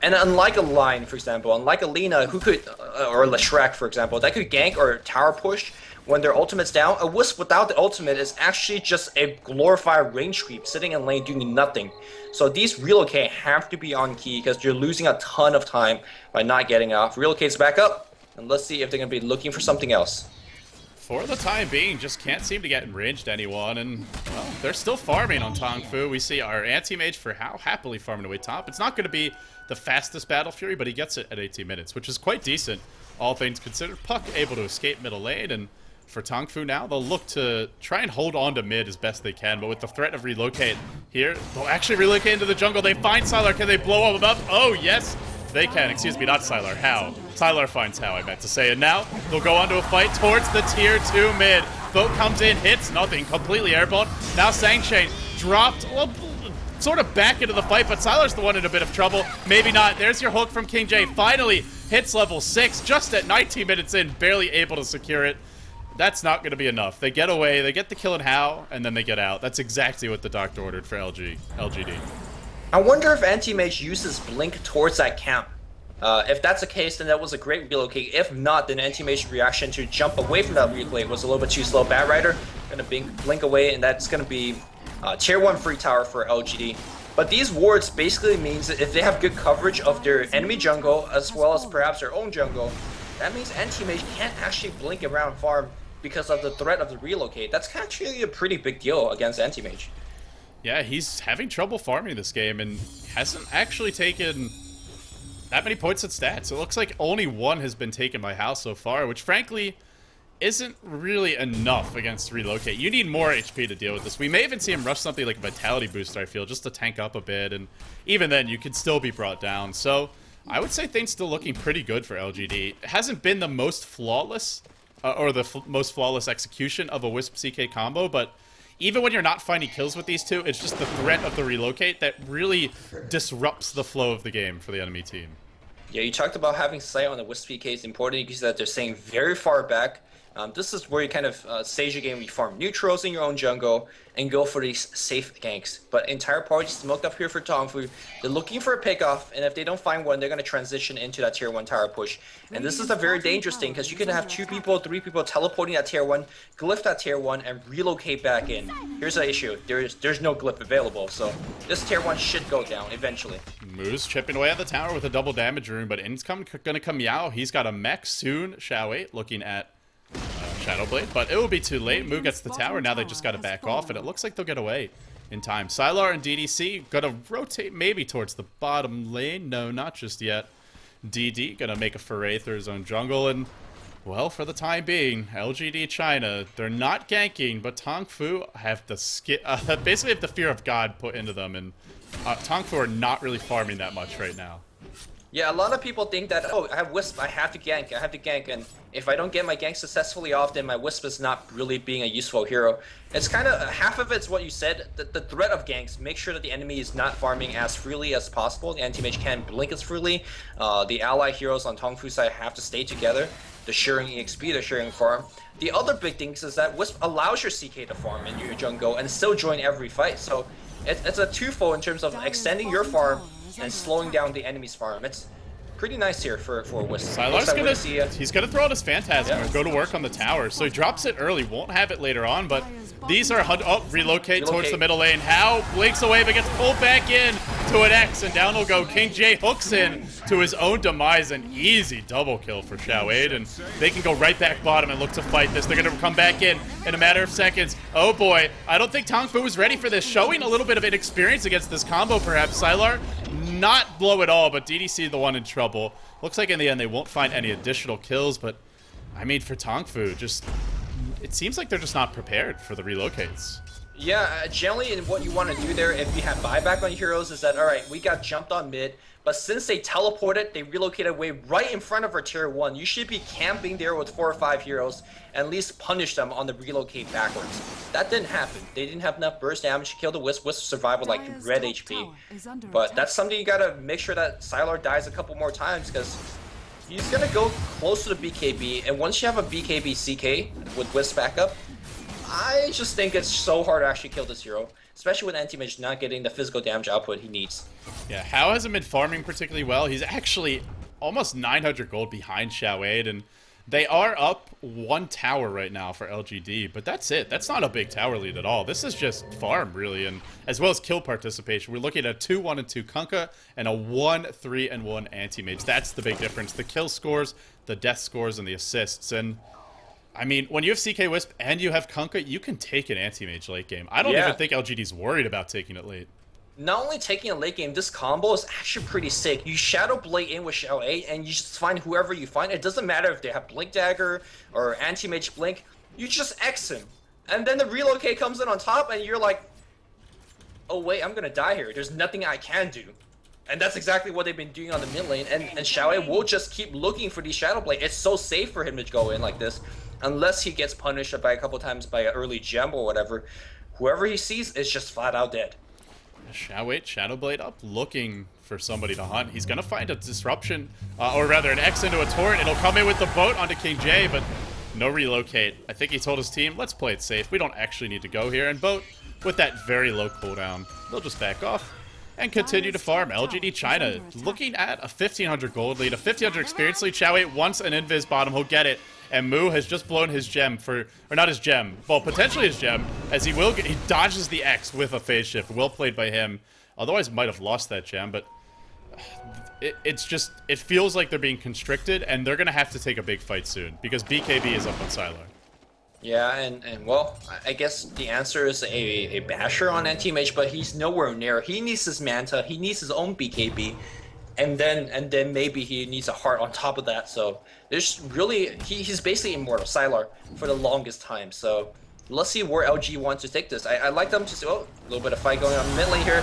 And unlike a Line, for example, unlike a Lina, who could, or a Shrek, for example, that could gank or tower push when their ultimate's down, a Wisp without the ultimate is actually just a glorified range creep sitting in lane doing nothing. So these relocate have to be on key because you're losing a ton of time by not getting off. Relocates back up, and let's see if they're going to be looking for something else. For the time being, just can't seem to get in range to anyone, and well, they're still farming on Tongfu. We see our Anti-Mage for how happily farming away top. It's not going to be the fastest Battle Fury, but he gets it at 18 minutes, which is quite decent, all things considered. Puck able to escape middle lane, and for Tongfu now, they'll look to try and hold on to mid as best they can, but with the threat of relocate here, they'll actually relocate into the jungle. They find Sylar. Can they blow him up? Oh, yes, they can. Excuse me, not Sylar. How? Sylar finds how, I meant to say. And now they'll go on to a fight towards the tier 2 mid. Boat comes in, hits nothing, completely airballed. Now Sangchain dropped, well, sort of back into the fight, but Sylar's the one in a bit of trouble. Maybe not. There's your hook from King J. Finally hits level 6, just at 19 minutes in, barely able to secure it. That's not going to be enough. They get away, they get the kill in How, and then they get out. That's exactly what the doctor ordered for LGD. I wonder if Anti-Mage uses Blink towards that camp. If that's the case, then that was a great relocate. If not, then Anti-Mage's reaction to jump away from that relocate was a little bit too slow. Bat Rider going to blink away, and that's going to be tier 1 free tower for LGD. But these wards basically means that if they have good coverage of their enemy jungle, as well as perhaps their own jungle, that means Anti-Mage can't actually blink around farm because of the threat of the relocate. That's actually a pretty big deal against Anti-Mage. Yeah, he's having trouble farming this game and hasn't actually taken that many points at stats. It looks like only one has been taken by Hal so far, which frankly isn't really enough against relocate. You need more HP to deal with this. We may even see him rush something like a Vitality Booster, I feel, just to tank up a bit, and even then you could still be brought down. So I would say things still looking pretty good for LGD. It hasn't been the most flawless, or the most flawless execution of a Wisp CK combo, but even when you're not finding kills with these two, it's just the threat of the relocate that really disrupts the flow of the game for the enemy team. Yeah, you talked about having sight on the Wisp PK is important. You can see that they're staying very far back. This is where you kind of stage your game. You farm neutrals in your own jungle and go for these safe ganks. But entire party smoked up here for Tongfu. They're looking for a pickoff, and if they don't find one, they're going to transition into that tier 1 tower push. And this is a very dangerous thing because you can have 2 people, 3 people teleporting that tier 1, glyph that tier 1, and relocate back in. Here's the issue. There's no glyph available, so this tier 1 should go down eventually. Moose chipping away at the tower with a double damage rune, but in's going to come Yao. He's got a mech soon. Shao 8 looking at Shadowblade, but it will be too late. Moo gets the tower. Now they just got to back off, and it looks like they'll get away in time. Sylar and DDC gonna rotate maybe towards the bottom lane. No, not just yet. DD gonna make a foray through his own jungle, and Well, for the time being, LGD China, they're not ganking, but Tongfu have the basically have the fear of God put into them, and Tongfu are not really farming that much right now. Yeah, a lot of people think that, oh, I have Wisp, I have to gank, and if I don't get my gank successfully off, then my Wisp is not really being a useful hero. It's kind of, half of it's what you said, the threat of ganks, make sure that the enemy is not farming as freely as possible, the Anti-Mage can't blink as freely, the ally heroes on Tongfu side have to stay together, they're sharing EXP, they're sharing farm. The other big thing is that Wisp allows your CK to farm in your jungle and still join every fight, so it's a twofold in terms of extending your farm and slowing down the enemy's farm. It's pretty nice here for Wisp. He's gonna throw out his Phantasm and go to work on the tower. So he drops it early, won't have it later on, but these are relocate towards the middle lane. How blinks away but gets pulled back in to an X, and down will go. King J hooks in to his own demise. An easy double kill for Xiaowade, and they can go right back bottom and look to fight this. They're gonna come back in a matter of seconds. Oh boy, I don't think Tongfu was ready for this, showing a little bit of inexperience against this combo perhaps. Sylar not low at all, but DDC the one in trouble. Looks like in the end they won't find any additional kills, but I mean, for Tongfu, just it seems like they're just not prepared for the relocates. Yeah, generally what you want to do there if you have buyback on heroes is that, alright, we got jumped on mid, but since they teleported, they relocated away right in front of our tier 1. You should be camping there with 4 or 5 heroes and at least punish them on the relocate backwards. That didn't happen. They didn't have enough burst damage to kill the Wisp. Wisp survived with like red HP. But that's something you gotta make sure that Sylar dies a couple more times, because he's gonna go close to the BKB, and once you have a BKB CK with Wisp backup, I just think it's so hard to actually kill this hero, especially with Anti-Mage not getting the physical damage output he needs. Yeah, Hao hasn't been farming particularly well. He's actually almost 900 gold behind Xiaowade, and they are up 1 tower right now for LGD, but that's it. That's not a big tower lead at all. This is just farm, really, and as well as kill participation. We're looking at a 2-1-2 Kunkka and a 1-3-1 Anti-Mage. That's the big difference. The kill scores, the death scores, and the assists, and I mean, when you have CK Wisp and you have Kunkka, you can take an Anti-Mage late game. I don't even think LGD's worried about taking it late. Not only taking a late game, this combo is actually pretty sick. You Shadow Blade in with Xiao 8 and you just find whoever you find. It doesn't matter if they have Blink Dagger or Anti-Mage Blink. You just X him. And then the relocate comes in on top and you're like, oh wait, I'm gonna die here. There's nothing I can do. And that's exactly what they've been doing on the mid lane. And Xiao 8 will just keep looking for these Shadow Blade. It's so safe for him to go in like this. Unless he gets punished by a couple times by an early gem or whatever. Whoever he sees is just flat out dead. Xiaowade, Shadowblade up, looking for somebody to hunt. He's going to find a disruption, or rather an X into a torrent. It'll come in with the boat onto King J, but no relocate. I think he told his team, let's play it safe. We don't actually need to go here. And boat, with that very low cooldown, they'll just back off and continue to farm. LGD China looking at a 1,500 gold lead, a 1,500 experience lead. Xiaowade wants an invis bottom. He'll get it. And Mu has just blown his gem or not his gem, well, potentially his gem, as he dodges the X with a phase shift. Well played by him. Otherwise, might have lost that gem, but it feels like they're being constricted, and they're going to have to take a big fight soon, because BKB is up on Sylar. Yeah, and well, I guess the answer is a basher on Anti-Mage, but he's nowhere near. He needs his Manta, he needs his own BKB. And then maybe he needs a heart on top of that. So there's really he's basically immortal Sylar for the longest time. So let's see where LG wants to take this. I like them to say, oh, a little bit of fight going on mid lane here.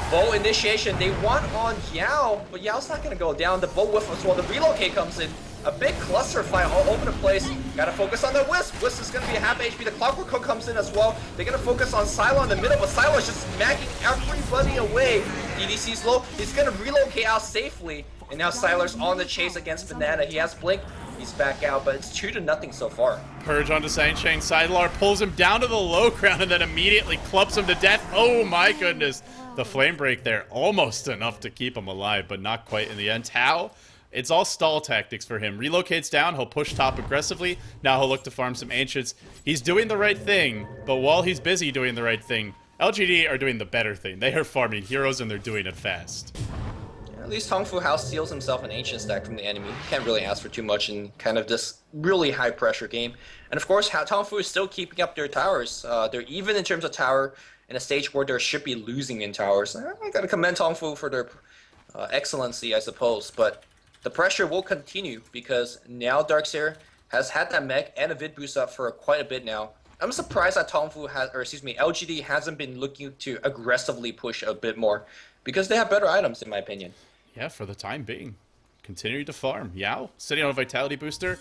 Bow initiation. They want on Yao, but Yao's not gonna go down. The bow whiff as well. The relocate comes in. A big cluster fight all over the place. Gotta focus on the Wisp. Wisp is gonna be a half HP. The Clockwork Cook comes in as well. They're gonna focus on Sylar in the middle, but Sylar's just smacking everybody away. DDC's low. He's gonna relocate out safely. And now Sylar's on the chase against Banana. He has Blink. He's back out, but it's 2-0 so far. Purge onto Sansheng. Sylar pulls him down to the low ground and then immediately clubs him to death. Oh my goodness. The flame break there, almost enough to keep him alive, but not quite in the end. Tao, it's all stall tactics for him. Relocates down, he'll push top aggressively. Now he'll look to farm some Ancients. He's doing the right thing, but while he's busy doing the right thing, LGD are doing the better thing. They are farming heroes and they're doing it fast. At least Tongfu House steals himself an Ancient stack from the enemy. He can't really ask for too much in kind of this really high pressure game. And of course, Tongfu is still keeping up their towers. They're even in terms of tower in a stage where they should be losing in towers. I gotta commend Tongfu for their excellency, I suppose. But the pressure will continue because now Darkseer has had that mech and a vid boost up for quite a bit now. I'm surprised that Tongfu has, or excuse me, LGD hasn't been looking to aggressively push a bit more because they have better items in my opinion. Yeah, for the time being. Continue to farm. Yao, sitting on a vitality booster.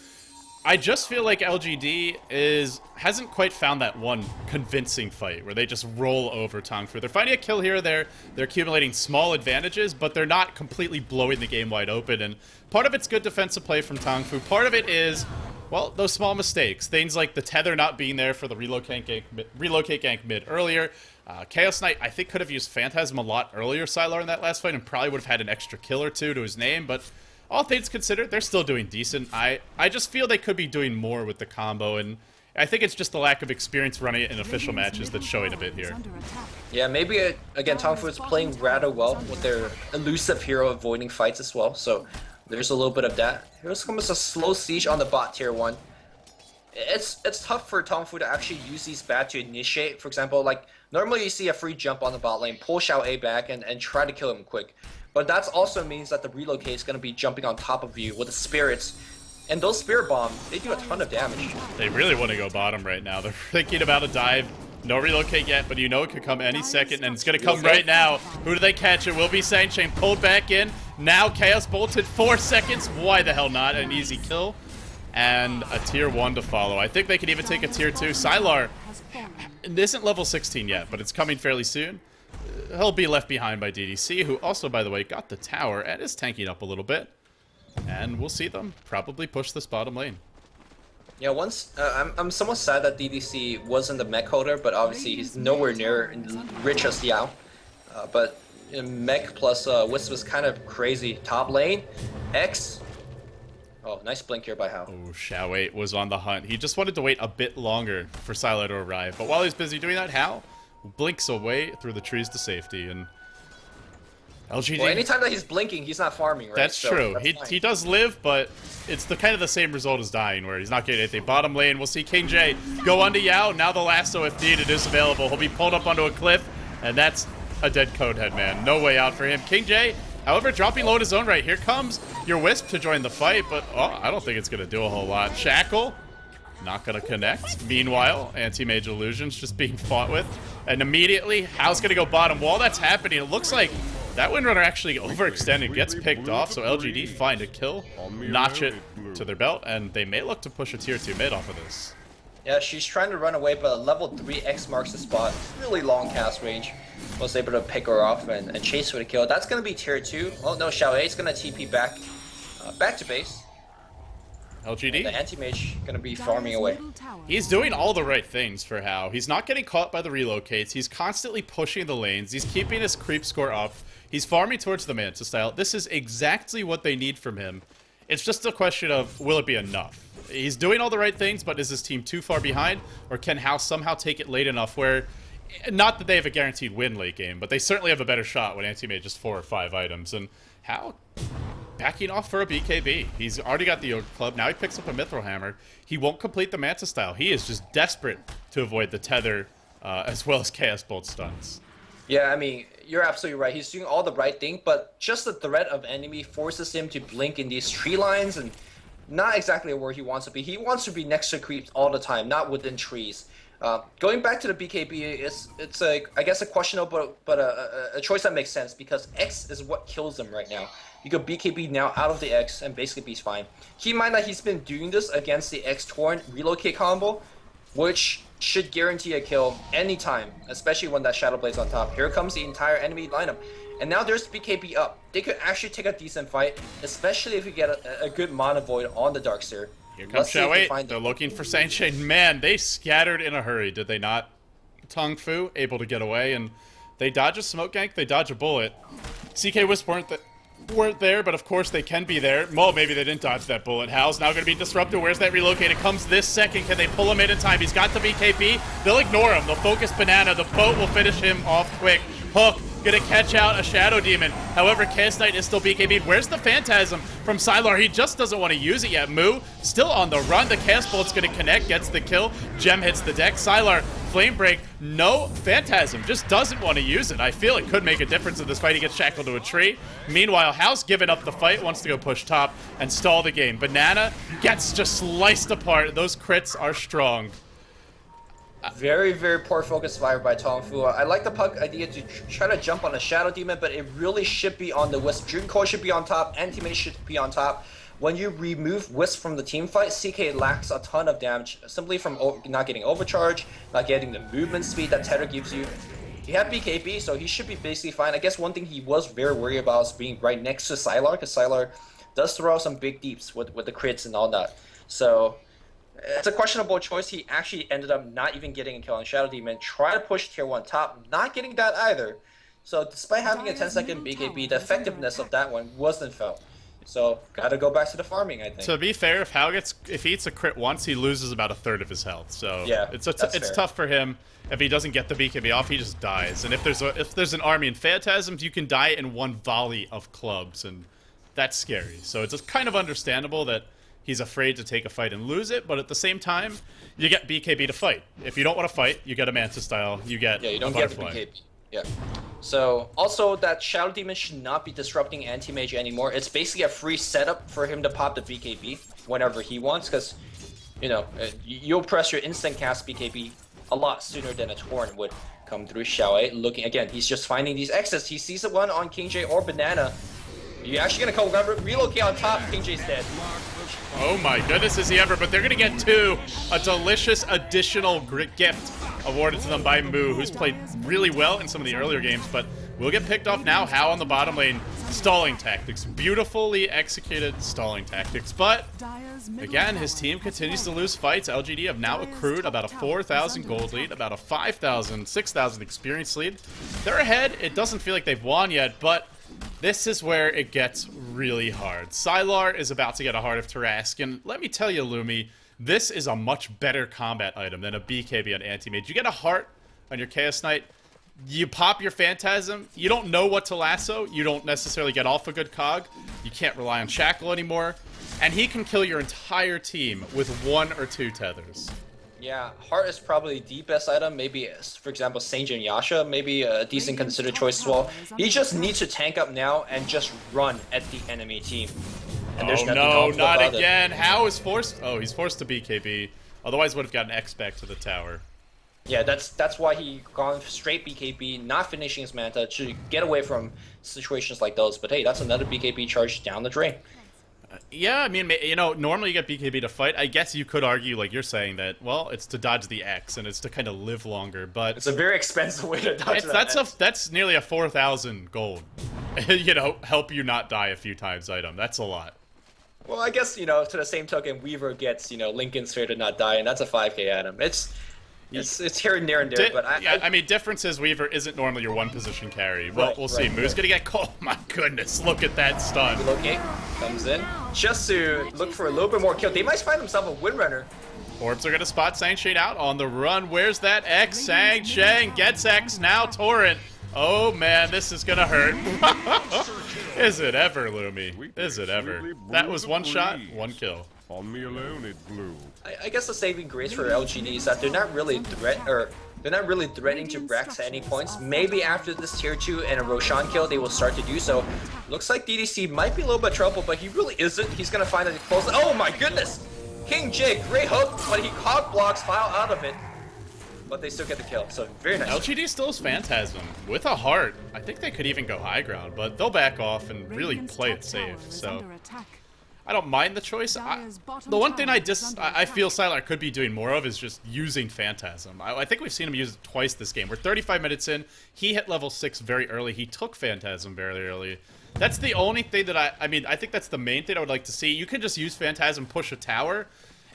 I just feel like LGD hasn't quite found that one convincing fight where they just roll over Tongfu. They're finding a kill here or there. They're accumulating small advantages, but they're not completely blowing the game wide open. And part of it's good defensive play from Tongfu. Part of it is, well, those small mistakes. Things like the tether not being there for the relocate gank mid earlier. Chaos Knight, I think, could have used Phantasm a lot earlier, Sylar, in that last fight, and probably would have had an extra kill or two to his name, but all things considered, they're still doing decent. I just feel they could be doing more with the combo, and I think it's just the lack of experience running it in official matches that's showing a bit here. Yeah, maybe, again, Tongfu is playing rather well with their elusive hero avoiding fights as well, so there's a little bit of that. Here comes a slow siege on the bot tier 1. It's tough for Tongfu to actually use these bats to initiate. For example, like, normally you see a free jump on the bot lane, pull Xiao A back, and try to kill him quick. But that also means that the relocate is going to be jumping on top of you with the spirits. And those spirit bombs, they do a ton of damage. They really want to go bottom right now. They're thinking about a dive. No relocate yet, but you know it could come any second, and it's going to come right now. Who do they catch? It will be Sanshane pulled back in. Now Chaos bolted 4 seconds. Why the hell not? An easy kill. And a tier 1 to follow. I think they could even take a tier 2. Sylar isn't level 16 yet, but it's coming fairly soon. He'll be left behind by DDC, who also, by the way, got the tower and is tanking up a little bit. And we'll see them probably push this bottom lane. Yeah, I'm somewhat sad that DDC wasn't the mech holder, but obviously he's nowhere near rich as Yao. But mech plus Wisp was kind of crazy. Top lane, X. Oh, nice blink here by Hao. Oh, Xiao 8 was on the hunt. He just wanted to wait a bit longer for Sylar to arrive. But while he's busy doing that, Hao blinks away through the trees to safety. And LGD... Well, anytime that he's blinking, he's not farming, right? That's true. That's he does live, but it's the kind of the same result as dying, where he's not getting anything. Bottom lane, we'll see King J go onto Yao. Now the lasso, if needed, is available. He'll be pulled up onto a cliff, and that's a dead Conehead, man. No way out for him. King J, however, dropping low in his own right. Here comes your Wisp to join the fight, but I don't think it's going to do a whole lot. Shackle, not going to connect. Meanwhile, Anti-Mage Illusions just being fought with. And immediately, Hao's going to go bottom. While that's happening, it looks like that Windrunner actually overextended, gets picked off, so LGD find a kill, notch it to their belt, and they may look to push a tier 2 mid off of this. Yeah, she's trying to run away, but level 3 X marks the spot. Really long cast range. Was able to pick her off and chase with a kill. That's going to be tier 2. Oh no, Xiao A is going to TP back, back to base. LGD? And the Anti-Mage going to be farming away. He's doing all the right things for Hao. He's not getting caught by the relocates. He's constantly pushing the lanes. He's keeping his creep score up. He's farming towards the Manta style. This is exactly what they need from him. It's just a question of, will it be enough? He's doing all the right things, but is his team too far behind? Or can Hao somehow take it late enough where, not that they have a guaranteed win late game, but they certainly have a better shot when Anti-Mage just 4 or 5 items. And Hao backing off for a BKB. He's already got the Yoga Club. Now he picks up a Mithril Hammer. He won't complete the Manta style. He is just desperate to avoid the tether as well as Chaos Bolt stuns. Yeah, I mean, you're absolutely right. He's doing all the right thing, but just the threat of enemy forces him to blink in these tree lines and not exactly where he wants to be. He wants to be next to creeps all the time, not within trees. Going back to the BKB, it's I guess a questionable, but a choice that makes sense because X is what kills him right now. You go BKB now out of the X and basically be fine. Keep in mind that he's been doing this against the X Torrent relocate combo, which should guarantee a kill anytime, especially when that Shadow Blade's on top. Here comes the entire enemy lineup. And now there's BKB up. They could actually take a decent fight, especially if you get a good Mana Void on the Darkseer. Here comes Xiao 8. They're looking for Sanshane. Man, they scattered in a hurry, did they not? Tongfu able to get away, and they dodge a smoke gank, they dodge a bullet. CK Wisp weren't there, but of course they can be there. Well, maybe they didn't dodge that bullet. Hal's now going to be disrupted. Where's that relocate? It comes this second. Can they pull him in time? He's got the BKB. They'll ignore him. They'll focus Banana. The boat will finish him off quick. Hook gonna catch out a Shadow Demon. However, Chaos Knight is still BKB. Where's the Phantasm from Sylar? He just doesn't want to use it yet. Moo still on the run. The Chaos Bolt's gonna connect, gets the kill. Gem hits the deck. Sylar Flame Break, no Phantasm, just doesn't want to use it. I feel it could make a difference in this fight. He gets shackled to a tree. Meanwhile, House giving up the fight, wants to go push top and stall the game. Banana gets just sliced apart. Those crits are strong. Very, very poor focus fire by Tongfu. I like the puck idea to try to jump on a Shadow Demon, but it really should be on the Wisp. Dream Coil should be on top, Anti-Mage should be on top. When you remove Wisp from the team fight, CK lacks a ton of damage simply from not getting overcharge, not getting the movement speed that Tether gives you. He had BKB, so he should be basically fine. I guess one thing he was very worried about is being right next to Sylar, because Sylar does throw out some big deeps with the crits and all that. So it's a questionable choice. He actually ended up not even getting a kill on Shadow Demon. Try to push tier 1 top, not getting that either. So despite having a 10-second BKB, the effectiveness of that one wasn't felt. So gotta go back to the farming, I think. To be fair, if he eats a crit once, he loses about a third of his health. So yeah, it's tough for him. If he doesn't get the BKB off, he just dies. And if there's an army in Phantasms, you can die in one volley of clubs, and that's scary. So it's just kind of understandable that he's afraid to take a fight and lose it, but at the same time, you get BKB to fight. If you don't want to fight, you get a Manta style, you get you don't get the BKB. Yeah. So also that Shadow Demon should not be disrupting Anti-Mage anymore. It's basically a free setup for him to pop the BKB whenever he wants, because you know you'll press your instant cast BKB a lot sooner than a Torn would come through. Xiao looking again, he's just finding these exits. He sees the one on King J or Banana. You're actually gonna go relocate on top. King J's dead. Oh my goodness, is he ever? But they're gonna get two. A delicious additional gift awarded to them by Moo, who's played really well in some of the earlier games, but will get picked off now. How on the bottom lane, stalling tactics, beautifully executed stalling tactics. But again, his team continues to lose fights. LGD have now accrued about a 4,000 gold lead, about a 5,000, 6,000 experience lead. They're ahead. It doesn't feel like they've won yet, but this is where it gets really hard. Sylar is about to get a Heart of Tarask, and let me tell you, Lumi, this is a much better combat item than a BKB on Anti-Mage. You get a Heart on your Chaos Knight, you pop your Phantasm, you don't know what to lasso, you don't necessarily get off a good cog, you can't rely on Shackle anymore, and he can kill your entire team with 1 or 2 tethers. Yeah, Heart is probably the best item. Maybe, for example, Sange and Yasha, maybe a decent considered choice as well. He just needs to tank up now and just run at the enemy team. And there's no, not again. How is forced? Oh, he's forced to BKB. Otherwise, would have gotten X back to the tower. Yeah, that's why he gone straight BKB, not finishing his Manta to get away from situations like those. But hey, that's another BKB charge down the drain. Yeah, I mean, you know, normally you get BKB to fight. I guess you could argue, like you're saying, that, well, it's to dodge the X, and it's to kind of live longer, but it's a very expensive way to dodge that. That's nearly a 4,000 gold. You know, help you not die a few times item. That's a lot. Well, I guess, you know, to the same token, Weaver gets, you know, Lincoln's Sphere to not die, and that's a 5k item. It's here and there and there, but I mean, difference is Weaver isn't normally your one position carry. Well, we'll see. Moo's gonna get caught. Oh my goodness, look at that stun. Relocate comes in just to look for a little bit more kill. They might find themselves a Windrunner. Orbs are gonna spot Sang-Shane out on the run. Where's that X? Sang-Shane gets X now. Torrent. Oh man, this is gonna hurt. Is it ever, Lumi? Is it ever? That was one shot, one kill. On me alone, it blew. I guess the saving grace for LGD is that they're not really threatening to Brax at any points. Maybe after this tier 2 and a Roshan kill, they will start to do so. Looks like DDC might be a little bit trouble, but he really isn't. He's gonna find that he close. Oh my goodness! King J, great hook, but he hog blocks File out of it. But they still get the kill, so very nice. LGD still is Phantasm with a Heart. I think they could even go high ground, but they'll back off and really play it safe. So I don't mind the choice. The one thing I feel Sylar could be doing more of is just using Phantasm. I think we've seen him use it twice this game. We're 35 minutes in. He hit level 6 very early. He took Phantasm very early. That's the only thing that I mean, I think that's the main thing I would like to see. You can just use Phantasm, push a tower.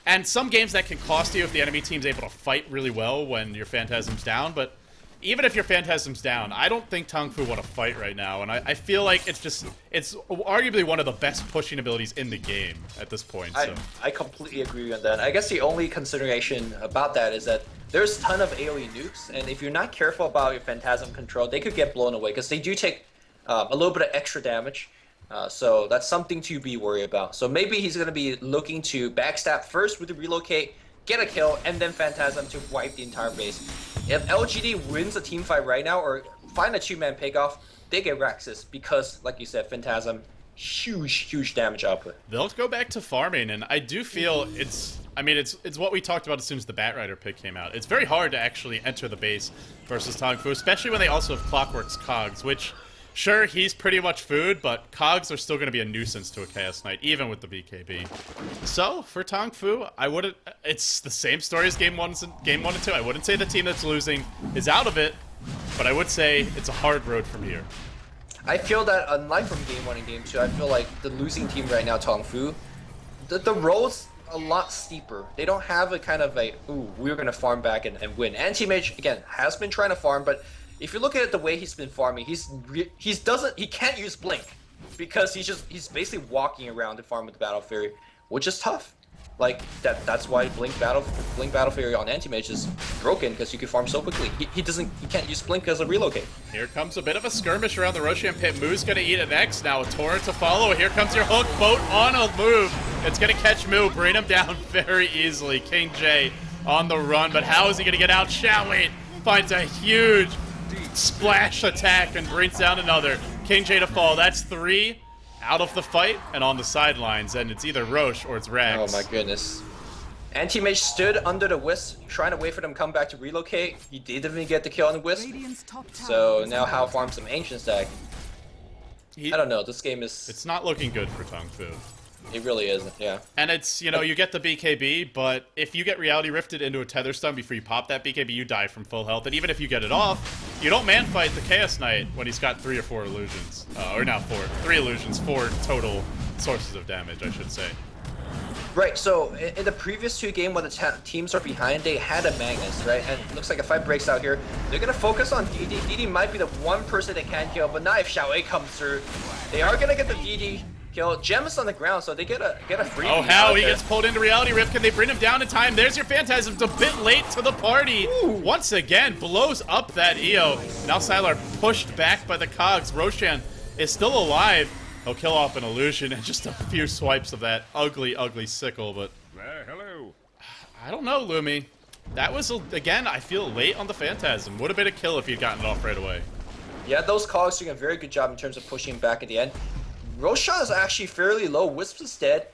And some games that can cost you if the enemy team's able to fight really well when your Phantasm's down, but even if your Phantasm's down, I don't think Tongfu want to fight right now, and I feel like it's arguably one of the best pushing abilities in the game at this point. So. I completely agree on that. I guess the only consideration about that is that there's a ton of AoE nukes, and if you're not careful about your Phantasm control, they could get blown away, because they do take a little bit of extra damage. So that's something to be worried about. So maybe he's going to be looking to backstab first with the relocate, get a kill, and then Phantasm to wipe the entire base. If LGD wins a team fight right now, or find a 2-man pick-off, they get Raxus because, like you said, Phantasm, huge damage output. They'll go back to farming, and I do feel it's what we talked about as soon as the Batrider pick came out. It's very hard to actually enter the base versus Tongfu, especially when they also have Clockwork's Cogs, which, sure, he's pretty much food, but Cogs are still going to be a nuisance to a Chaos Knight, even with the BKB. So, for Tongfu, it's the same story as game 1 and 2. I wouldn't say the team that's losing is out of it, but I would say it's a hard road from here. I feel that, unlike from game 1 and game 2, I feel like the losing team right now, Tongfu, the road's a lot steeper. They don't have a kind of ooh, we're going to farm back and win. Anti-Mage, again, has been trying to farm, but if you look at it the way he's been farming, he can't use Blink because he's basically walking around to farm with the Battle Fairy, which is tough. Like that's why Blink Battle Fairy on Anti-Mage is broken, because you can farm so quickly. He can't use Blink as a relocate. Here comes a bit of a skirmish around the Roshan pit. Moo's gonna eat it next. Now a torrent to follow. Here comes your hook boat on a move. It's gonna catch Moo, bring him down very easily. King J on the run, but how is he gonna get out? Shao-Wei finds a huge splash attack and brings down another. King J to fall. That's 3 out of the fight and on the sidelines, and it's either Roche or it's Rax. Oh my goodness. Anti-Mage stood under the Wisp, trying to wait for them to come back to relocate. He didn't even get the kill on the Wisp. So now Hao farms some Ancient Stack. I don't know, this game is... It's not looking good for Tongfu. It really isn't, yeah. And it's, you know, you get the BKB, but if you get Reality Rifted into a Tether Stun before you pop that BKB, you die from full health. And even if you get it off, you don't man-fight the Chaos Knight when he's got 3 or 4 illusions. Or not 4. 3 illusions, 4 total sources of damage, I should say. Right, so in the previous 2 games when the teams are behind, they had a Magnus, right? And it looks like a fight breaks out here. They're going to focus on DD. DD might be the one person they can kill, but not if Shao-Wei comes through. They are going to get the DD kill. Gem's on the ground, so they get a free. Oh, how he gets pulled into Reality Rift. Can they bring him down in time? There's your Phantasm. It's a bit late to the party. Ooh. Once again, blows up that EO. Now Sylar pushed back by the Cogs. Roshan is still alive. He'll kill off an illusion and just a few swipes of that ugly sickle, but... hello. I don't know, Lumi. That was, again, I feel late on the Phantasm. Would have been a kill if he'd gotten it off right away. Yeah, those Cogs doing a very good job in terms of pushing back at the end. Roshan is actually fairly low. Wisp is dead.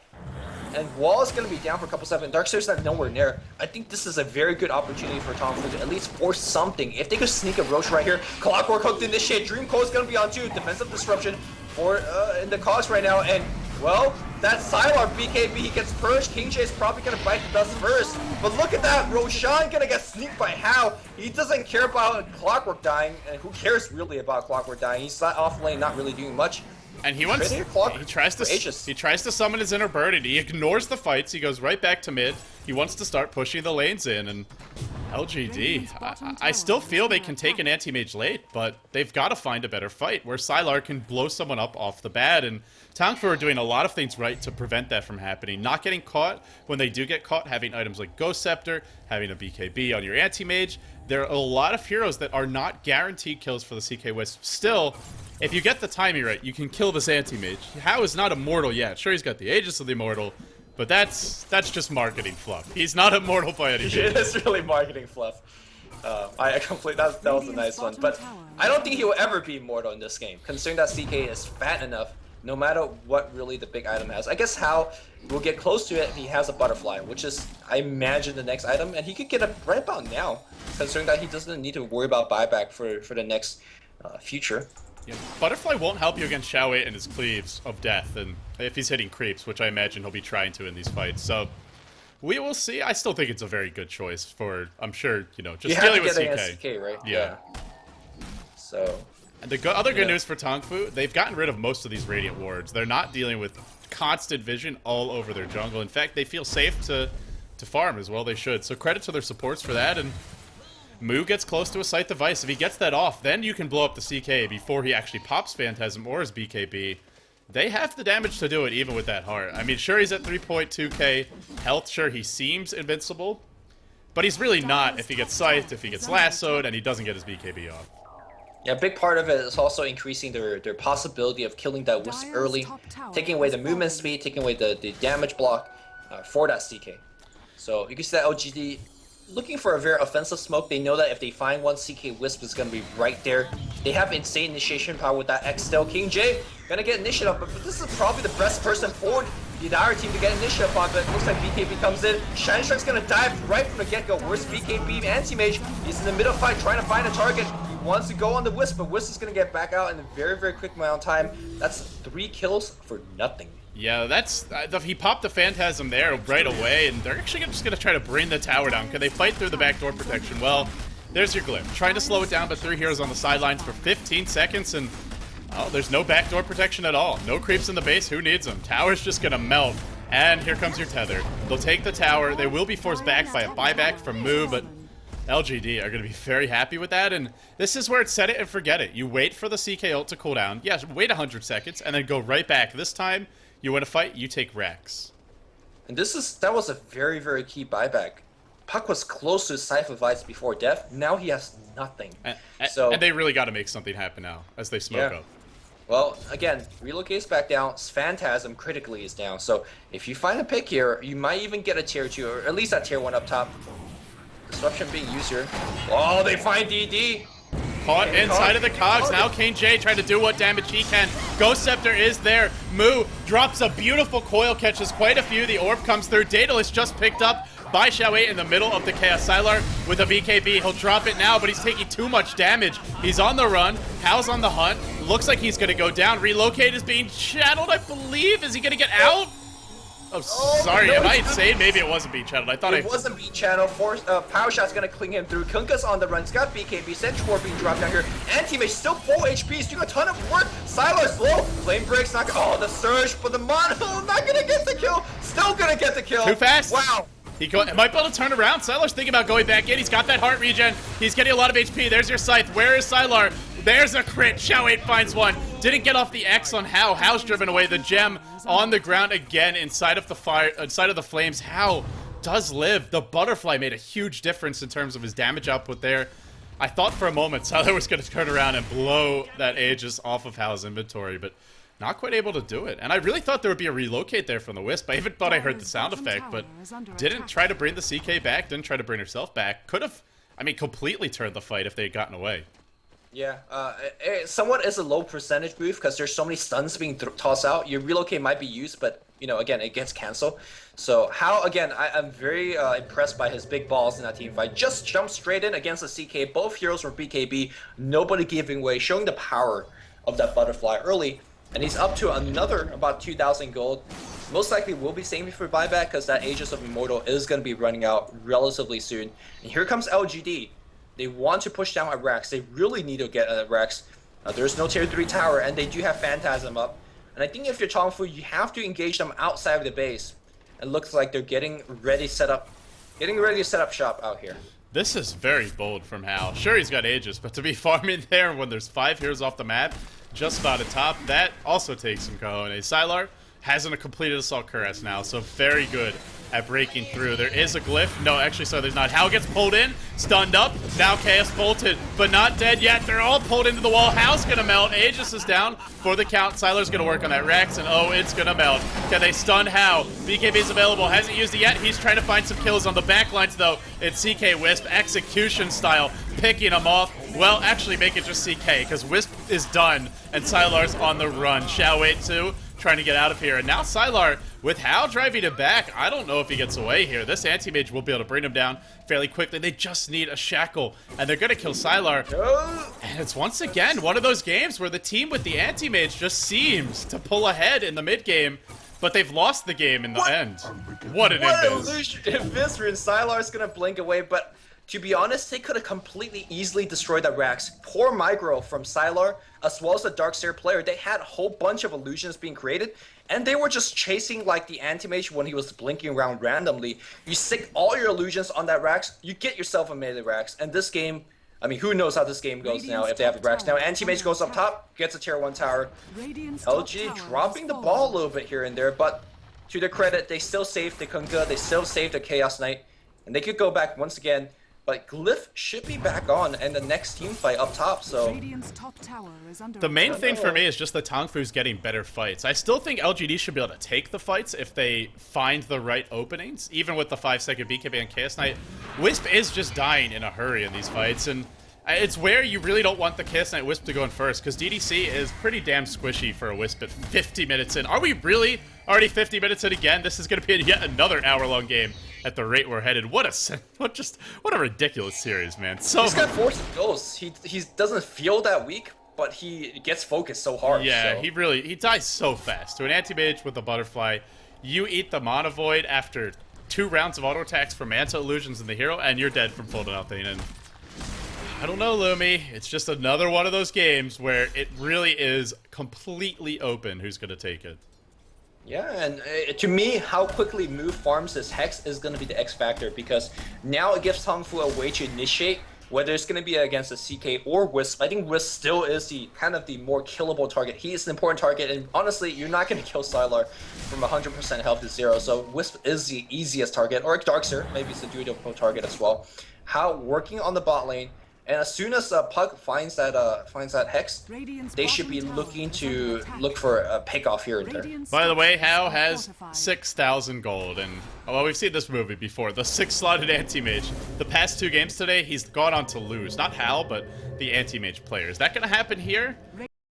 And Wall is going to be down for a couple seconds. Darkseer's not nowhere near. I think this is a very good opportunity for Tongfu to at least force something. If they could sneak a Roche right here, Clockwork hooked in this shit. Dream Coil is going to be on too. Defensive Disruption for in the Cogs right now. And, well, that Sylar BKB, he gets purged. King J is probably going to bite the dust first. But look at that. Roshan going to get sneaked by Hao. He doesn't care about Clockwork dying. And who cares really about Clockwork dying? He's not off lane, not really doing much. And he tries to summon his inner bird, and he ignores the fights. He goes right back to mid. He wants to start pushing the lanes in, and LGD, I still feel they can take an Anti-Mage late, but they've got to find a better fight where Sylar can blow someone up off the bat, and Tongfu are doing a lot of things right to prevent that from happening. Not getting caught when they do get caught, having items like Ghost Scepter, having a BKB on your Anti-Mage. There are a lot of heroes that are not guaranteed kills for the CK Wisp. Still, if you get the timing right, you can kill this Anti-Mage. Hao is not immortal yet. Sure, he's got the Aegis of the Immortal, but that's just marketing fluff. He's not immortal by any means. It is really marketing fluff. I completely that was a nice one, but I don't think he will ever be immortal in this game, considering that CK is fat enough. No matter what really the big item has. I guess Hao will get close to it if he has a butterfly, which is, I imagine, the next item, and he could get it right about now, considering that he doesn't need to worry about buyback for the next future. Yeah, Butterfly won't help you against Shao-Wei and his Cleaves of Death, and if he's hitting creeps, which I imagine he'll be trying to in these fights. So we will see. I still think it's a very good choice for, I'm sure, you know, just dealing with CK. CK, right? Yeah. So. And the other good news for Tongfu, they've gotten rid of most of these Radiant Wards. They're not dealing with constant vision all over their jungle. In fact, they feel safe to farm as well. They should. So credit to their supports for that. And Moo gets close to a Sight Device. If he gets that off, then you can blow up the CK before he actually pops Phantasm or his BKB. They have the damage to do it even with that heart. I mean, sure, he's at 3.2k health. Sure, he seems invincible. But he's really not if he gets Scythed, if he gets lassoed, and he doesn't get his BKB off. Yeah, a big part of it is also increasing their possibility of killing that Wisp early, taking away the movement speed, taking away the damage block for that CK. So you can see that LGD looking for a very offensive smoke. They know that if they find one, CK Wisp is going to be right there. They have insane initiation power with that X still. King J gonna get initiative, but this is probably the best person for the dire team to get initiative on, but it looks like BKB comes in. Shine Strike's gonna dive right from the get-go. Where's BKB? Anti-Mage, he's in the middle fight trying to find a target. He wants to go on the Wisp, but Wisp is gonna get back out in a very, very quick amount of time. That's 3 kills for nothing. Yeah, that's he popped the Phantasm there right away, and they're actually just going to try to bring the tower down. Can they fight through the backdoor protection? Well, there's your glyph. Trying to slow it down, but 3 heroes on the sidelines for 15 seconds, and oh, there's no backdoor protection at all. No creeps in the base. Who needs them? Tower's just going to melt, and here comes your tether. They'll take the tower. They will be forced back by a buyback from Moo, but LGD are going to be very happy with that, and this is where it's set it and forget it. You wait for the CK ult to cool down. Yeah, wait 100 seconds, and then go right back. This time, you win a fight, you take Rex. And that was a very, very key buyback. Puck was close to Cypher Vice before death. Now he has nothing. And So they really got to make something happen now as they smoke up. Well, again, relocates back down. Phantasm critically is down. So if you find a pick here, you might even get a tier 2, or at least a tier 1 up top. Disruption being used here. Oh, they find DD. Caught inside of the cogs. Now King J trying to do what damage he can. Ghost Scepter is there. Moo drops a beautiful coil, catches quite a few. The orb comes through. Daedalus just picked up by Xiao in the middle of the Chaos Sylar with a BKB. He'll drop it now, but he's taking too much damage. He's on the run. Hao's on the hunt. Looks like he's going to go down. Relocate is being channeled, I believe. Is he going to get out? Oh, sorry. No, Am I insane? Maybe it wasn't being channeled. I thought it wasn't being channeled. Power Shot's gonna cling him through. Kunkka's on the run. He's got BKB. Sentry Ward being dropped down here. Anti-Mage still full HP. He's doing a ton of work. Sylar's low. Flame Break's not gonna. Oh, the Surge for the Mono. Not gonna get the kill. Still gonna get the kill. Too fast. Wow. He might be able to turn around. Sylar's thinking about going back in. He's got that heart regen. He's getting a lot of HP. There's your Scythe. Where is Sylar? There's a crit. Xiao 8 finds one. Didn't get off the X on Hao. Hao's driven away. The gem on the ground again inside of the fire, inside of the flames. Hao does live. The butterfly made a huge difference in terms of his damage output there. I thought for a moment Sylar was going to turn around and blow that Aegis off of Hao's inventory, but not quite able to do it. And I really thought there would be a relocate there from the Wisp. I even thought I heard the sound effect, but didn't try to bring the CK back, didn't try to bring herself back. Could have, I mean, completely turned the fight if they had gotten away. Yeah, it somewhat is a low percentage move because there's so many stuns being tossed out. Your relocate might be used, but, you know, again, it gets canceled. So Hao, again, I'm very impressed by his big balls in that team fight. Just jumped straight in against the CK. Both heroes from BKB, nobody giving away, showing the power of that butterfly early. And he's up to another about 2,000 gold. Most likely will be saving for buyback because that Aegis of Immortal is going to be running out relatively soon. And here comes LGD. They want to push down a Rex. They really need to get a Rex. There's no tier 3 tower, and they do have Phantasm up. And I think if you're Tongfu, you have to engage them outside of the base. It looks like they're getting ready to set up shop out here. This is very bold from Hao. Sure, he's got Aegis, but to be farming there when there's 5 heroes off the map, just about a top, that also takes some cojones. Sylar hasn't completed Assault Cuirass now, so very good at breaking through. There is a glyph. No, actually, so there's not. Hao gets pulled in, stunned up. Now Chaos bolted, but not dead yet. They're all pulled into the wall. Hao's gonna melt. Aegis is down for the count. Sylar's gonna work on that Rex, and oh, it's gonna melt. Can they stun Hao? BKB's available. Hasn't used it yet. He's trying to find some kills on the backlines, though. It's CK Wisp, execution style, picking them off. Well, actually, make it just CK, because Wisp is done, and Sylar's on the run. Xiao 8 too, trying to get out of here. And now Sylar, with Hao driving him back, I don't know if he gets away here. This Anti-Mage will be able to bring him down fairly quickly. They just need a shackle, and they're going to kill Sylar. And it's once again one of those games where the team with the Anti-Mage just seems to pull ahead in the mid-game, but they've lost the game in the end. What an illusion. Invis Rune. Sylar's going to blink away, but to be honest, they could have completely easily destroyed that Rax. Poor Micro from Sylar, as well as the Darkseer player. They had a whole bunch of illusions being created, and they were just chasing like the Anti-Mage when he was blinking around randomly. You stick all your illusions on that Rax, you get yourself a melee Rax. And this game, I mean, who knows how this game goes now if they have a Rax. Now, Anti-Mage goes up top, gets a tier 1 tower. LG dropping the ball a little bit here and there, but to their credit, they still saved the Kunkka, they still saved the Chaos Knight, and they could go back once again but Glyph should be back on, and the next team fight up top. So Radiant's top tower is under The main attack. thing for me is just that Tongfu's getting better fights. I still think LGD should be able to take the fights if they find the right openings, even with the 5-second BKB and Chaos Knight. Wisp is just dying in a hurry in these fights, and it's where you really don't want the Chaos Knight Wisp to go in first, because DDC is pretty damn squishy for a Wisp at 50 minutes in. Are we really already 50 minutes in again? This is going to be yet another hour-long game at the rate we're headed. What a ridiculous series, man. So he's got force goals. He doesn't feel that weak, but he gets focused so hard. yeah, so. he dies so fast. To an Anti-Mage with a Butterfly, you eat the Mana Void after 2 rounds of auto attacks from Manta Illusions in the hero, and you're dead from full to nothing. And I don't know, Lumi. It's just another one of those games where it really is completely open who's going to take it. Yeah, and to me, how quickly Mu farms this Hex is going to be the X factor, because now it gives Tongfu a way to initiate, whether it's going to be against a CK or Wisp. I think Wisp still is the kind of the more killable target. He is an important target, and honestly, you're not going to kill Sylar from 100% health to 0, so Wisp is the easiest target, or Darkseer, maybe it's a duo pro target as well. How working on the bot lane, and as soon as Pug finds that Hex, Radiant's they should be bottom looking tower is under to attack. look for a pick off here and there. Radiant's By the way, top Hao tower has fortified. 6,000 gold, and well, we've seen this movie before. The 6-slotted Anti-Mage. The past 2 games today, he's gone on to lose. Not Hao, but the Anti-Mage player. Is that going to happen here?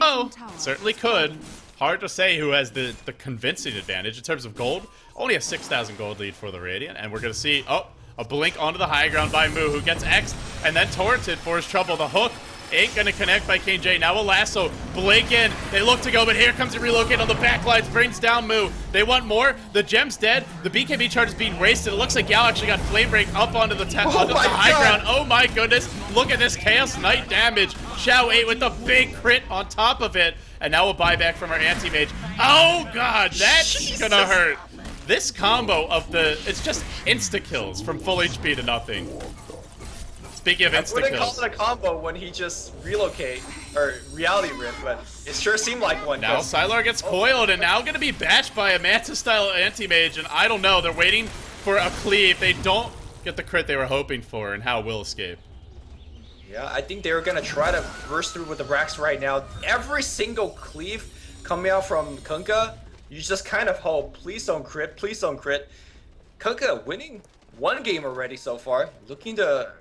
Oh, certainly could. Hard to say who has the convincing advantage in terms of gold. Only a 6,000 gold lead for the Radiant, and we're going to see, a blink onto the high ground by Mu, who gets X'd, and then torrented for his trouble. The hook ain't gonna connect by King J. Now a lasso, blink in. They look to go, but here comes a relocate on the backlines, brings down Mu. They want more. The gem's dead. The BKB charge is being wasted. It looks like Gal actually got flame break up onto the high ground. Oh my goodness. Look at this Chaos Knight damage. Xiao 8 with the big crit on top of it. And now a buyback from our Anti-Mage. Oh god, that's gonna hurt. This combo of it's just insta-kills from full HP to nothing. Speaking of I wouldn't call insta-kills. it a combo when he just relocate, or reality rip, but it sure seemed like one. Now 'cause- Sylar gets coiled and now gonna be bashed by a Manta-style Anti-Mage, and I don't know, they're waiting for a cleave. They don't get the crit they were hoping for, and Hao will escape. Yeah, I think they're gonna try to burst through with the Brax right now. Every single cleave coming out from Kunkka, you just kind of hope, please don't crit, please don't crit. Kunkka winning 1 game already so far, looking to,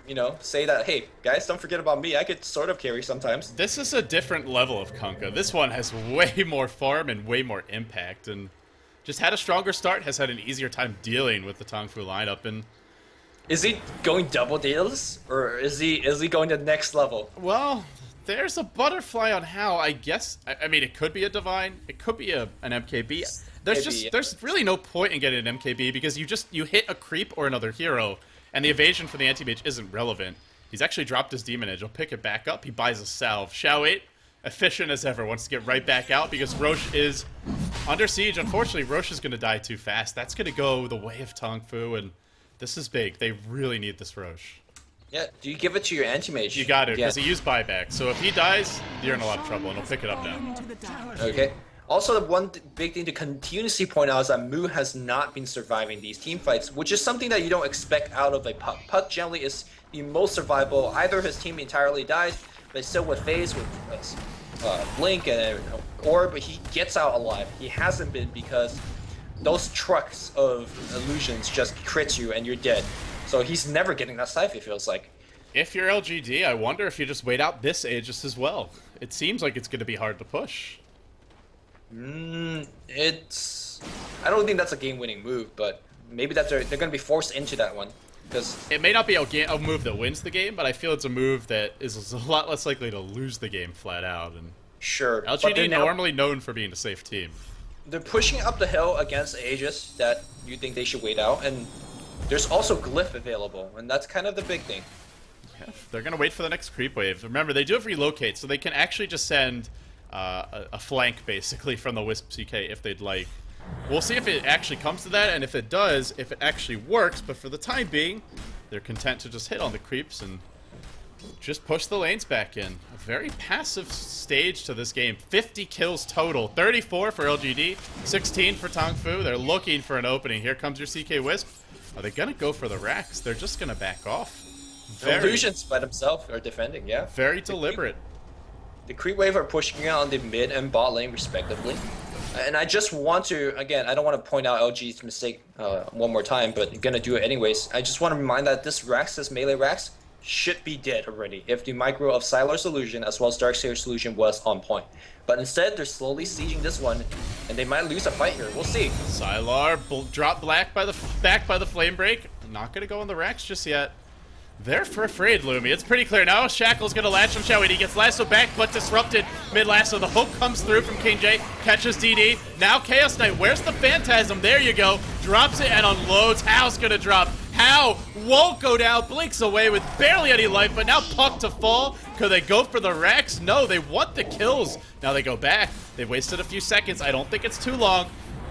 say that, hey, guys, don't forget about me, I could sort of carry sometimes. This is a different level of Kunkka. This one has way more farm and way more impact, and just had a stronger start, has had an easier time dealing with the Tongfu lineup, and Is he going double deals, or is he going to the next level? well, there's a butterfly on Hao, I guess. I mean, it could be a Divine, it could be an MKB. There's really no point in getting an MKB because you hit a creep or another hero, and the evasion for the Anti-Mage isn't relevant. He's actually dropped his Demon Edge. He'll pick it back up. He buys a salve. Xiao 8, efficient as ever, wants to get right back out because Roche is under siege. Unfortunately, Roche is going to die too fast. That's going to go the way of Tongfu, and this is big. They really need this Roche. Yeah, do you give it to your Anti-Mage? You got to, Yeah. because he used buyback. So if he dies, you're in a lot of trouble, and he'll pick it up now. Into the dark. Okay. Also, the one big thing to continuously point out is that Mu has not been surviving these team fights, which is something that you don't expect out of a Puck. Puck generally is the most survivable. Either his team entirely dies, but still with Phase, with Blink, and Orb, he gets out alive. He hasn't been because those trucks of illusions just crit you and you're dead. So he's never getting that scythe, it feels like. If you're LGD, I wonder if you just wait out this Aegis as well. It seems like it's going to be hard to push. I don't think that's a game-winning move, but maybe they're going to be forced into that one. Because It may not be a move that wins the game, but I feel it's a move that is a lot less likely to lose the game flat out. And sure, but LGD they're now- normally known for being a safe team. They're pushing up the hill against Aegis that you think they should wait out, and there's also Glyph available, and that's kind of the big thing. Yeah, they're going to wait for the next creep wave. Remember, they do have relocate, so they can actually just send a flank, basically, from the Wisp CK if they'd like. We'll see if it actually comes to that, and if it does, if it actually works, but for the time being, they're content to just hit on the creeps and just push the lanes back in. A very passive stage to this game. 50 kills total. 34 for LGD, 16 for Tongfu. They're looking for an opening. Here comes your CK Wisp. Are they going to go for the racks? They're just going to back off. Illusions by themselves are defending, yeah. Very deliberate. The creep wave are pushing out on the mid and bot lane respectively. And I just want to, again, I don't want to point out LG's mistake one more time, but I'm gonna do it anyways. I just want to remind that this Rax, this melee Rax, should be dead already if the micro of Sylar's illusion as well as Darkseer's illusion was on point. But instead, they're slowly sieging this one, and they might lose a fight here. We'll see. Sylar drop back by the flame break. Not gonna go on the Rax just yet. They're afraid, Lumi. It's pretty clear now. Shackle's gonna latch on Showy. He gets lasso back, but disrupted mid lasso. The hook comes through from King J, catches DD. Now Chaos Knight. Where's the Phantasm? There you go. Drops it and unloads. How's gonna drop. How won't go down. Blinks away with barely any life, but now Puck to fall. Could they go for the Rex? No, they want the kills. Now they go back. They've wasted a few seconds. I don't think it's too long.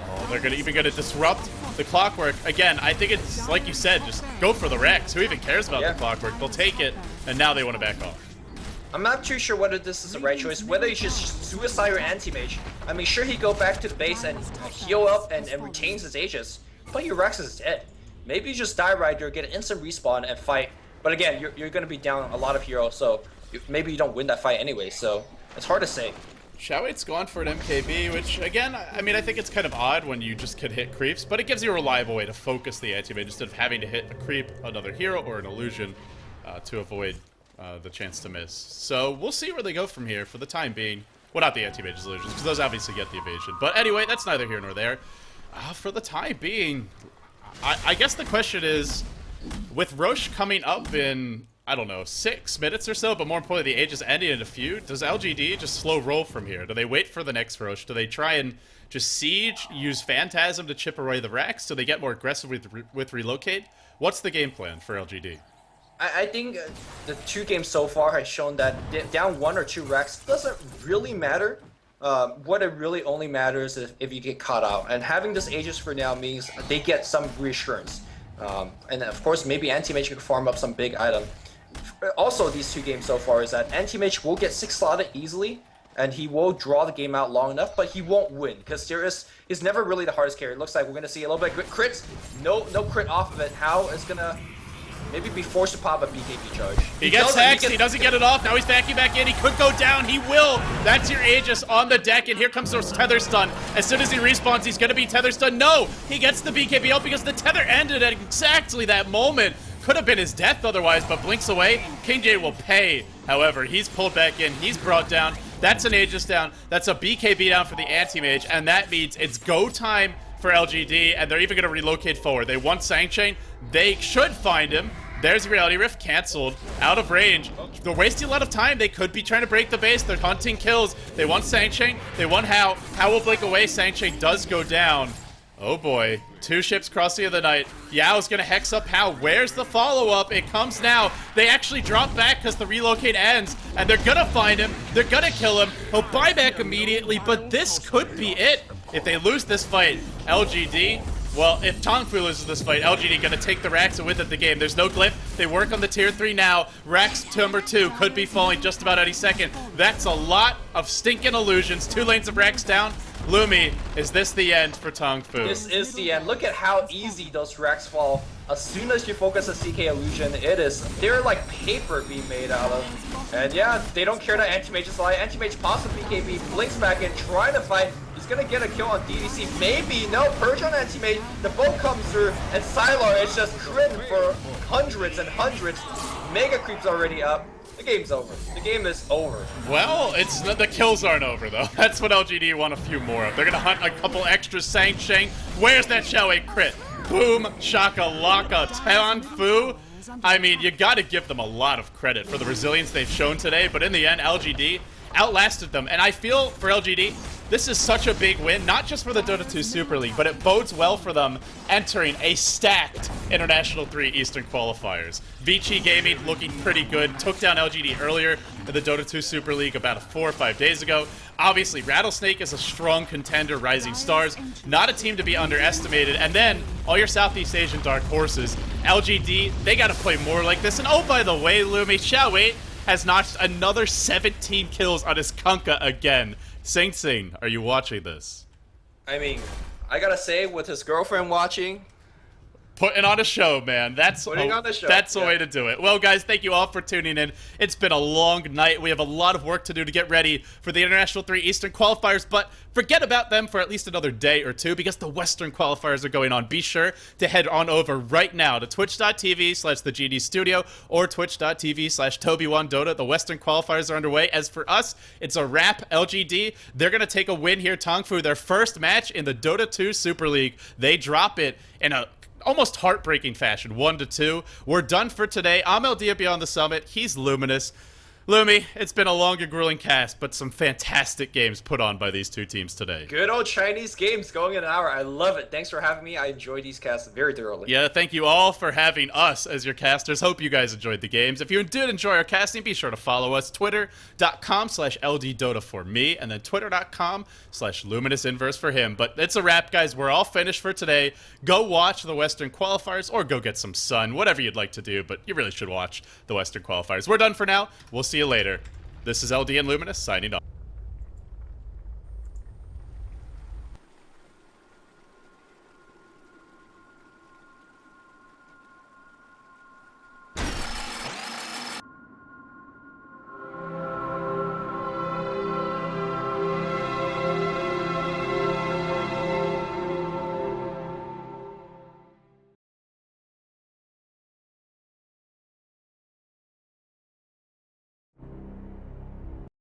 Oh, they're even gonna disrupt the clockwork. Again, I think it's like you said, just go for the Rex. Who even cares about the clockwork? They'll take it, and now they want to back off. I'm not too sure whether this is the right choice, whether he should suicide or anti-mage. I mean, sure, he go back to the base and heal up and retains his Aegis, but your Rex is dead. Maybe you just die right there, get an instant respawn and fight. But again, you're going to be down a lot of heroes, so maybe you don't win that fight anyway, so it's hard to say. Shaoweight's gone for an MKB, which, again, I mean, I think it's kind of odd when you just could hit creeps, but it gives you a reliable way to focus the anti-mage instead of having to hit a creep, another hero, or an illusion to avoid the chance to miss. So we'll see where they go from here for the time being. Well, not the anti-mage's illusions, because those obviously get the evasion. But anyway, that's neither here nor there. For the time being, I guess the question is, with Roche coming up in, I don't know, 6 minutes or so, but more importantly, the age is ending in a few. Does LGD just slow roll from here? Do they wait for the next Roche? Do they try and just siege, use Phantasm to chip away the Rex? Do they get more aggressive with relocate? What's the game plan for LGD? I think the 2 games so far has shown that down 1 or 2 Rex doesn't really matter. What it really only matters is if you get caught out. And having this Aegis for now means they get some reassurance. And of course, maybe Anti-Mage can farm up some big item. Also, these 2 games so far is that Anti-Mage will get 6 slotted easily, and he will draw the game out long enough, but he won't win, because he's never really the hardest carry. It looks like we're going to see a little bit of crits. No crit off of it. How is going to maybe be forced to pop a BKB charge. He gets hexed, he doesn't get it off, now he's backing back in, he could go down, he will! That's your Aegis on the deck, and here comes the tether stun. As soon as he respawns, he's gonna be tether stun. No! He gets the BKB out because the tether ended at exactly that moment. Could have been his death otherwise, but blinks away. King J will pay. However, he's pulled back in, he's brought down. That's an Aegis down, that's a BKB down for the Anti-Mage, and that means it's go time for LGD, and they're even gonna relocate forward. They want Sancchain, they should find him. There's Reality Rift canceled, out of range. They're wasting a lot of time. They could be trying to break the base. They're hunting kills. They want Sancchain. They want How. How will blink away. Sancchain does go down. Oh boy. 2 ships crossing of the night. Yao's gonna hex up How. Where's the follow-up? It comes now. They actually drop back because the relocate ends, and they're gonna find him. They're gonna kill him. He'll buy back immediately, but this could be it. If they lose this fight, LGD, well, if Tongfu loses this fight, LGD gonna take the Rax and with it the game. There's no glyph. They work on the tier 3 now. Rax number 2 could be falling just about any second. That's a lot of stinking illusions. 2 lanes of Rax down. Lumi, is this the end for Tongfu? This is the end. Look at how easy those Rax fall. As soon as you focus a CK illusion, they're like paper being made out of. And yeah, they don't care that Anti-Mage is alive. Anti-Mage pops a BKB, blinks back in, trying to fight. He's gonna get a kill on DDC. Maybe, no, Purge on Anti-Mage. The boat comes through, and Sylar is just critting for hundreds and hundreds. Mega Creep's already up. The game's over. The game is over. Well, the kills aren't over, though. That's what LGD want a few more of. They're gonna hunt a couple extra Sancchain. Where's that Xiaowei crit? Boom, shakalaka, Tongfu. I mean, you gotta give them a lot of credit for the resilience they've shown today, but in the end, LGD outlasted them. And I feel for LGD, this is such a big win, not just for the Dota 2 Super League, but it bodes well for them entering a stacked International 3 Eastern qualifiers. Vici Gaming looking pretty good, took down LGD earlier in the Dota 2 Super League about 4 or 5 days ago. Obviously, Rattlesnake is a strong contender, Rising Stars, not a team to be underestimated. And then, all your Southeast Asian dark horses, LGD, they gotta play more like this. And oh, by the way, Lumi, Xiaowei has notched another 17 kills on his Kunkka again. Sing Sing, are you watching this? I mean, I gotta say, with his girlfriend watching, Putting on a show, man. That's Putting on a show, That's the yeah. way to do it. Well, guys, thank you all for tuning in. It's been a long night. We have a lot of work to do to get ready for the International 3 Eastern qualifiers, but forget about them for at least another day or two because the Western qualifiers are going on. Be sure to head on over right now to twitch.tv/thegd studio or twitch.tv/Toby1Dota. The Western qualifiers are underway. As for us, it's a wrap. LGD, they're going to take a win here. Tongfu, their first match in the Dota 2 Super League. They drop it in a almost heartbreaking fashion, 1-2. We're done for today. I'm LD Beyond the Summit. He's Luminous. Lumi, it's been a long and grueling cast, but some fantastic games put on by these two teams today. Good old Chinese games going in an hour. I love it. Thanks for having me. I enjoy these casts very thoroughly. Yeah, thank you all for having us as your casters. Hope you guys enjoyed the games. If you did enjoy our casting, be sure to follow us. Twitter.com/LDDota for me, and then Twitter.com/LuminousInverse for him. But it's a wrap, guys. We're all finished for today. Go watch the Western qualifiers or go get some sun, whatever you'd like to do, but you really should watch the Western qualifiers. We're done for now. We'll see you later. This is LD and Luminous signing off.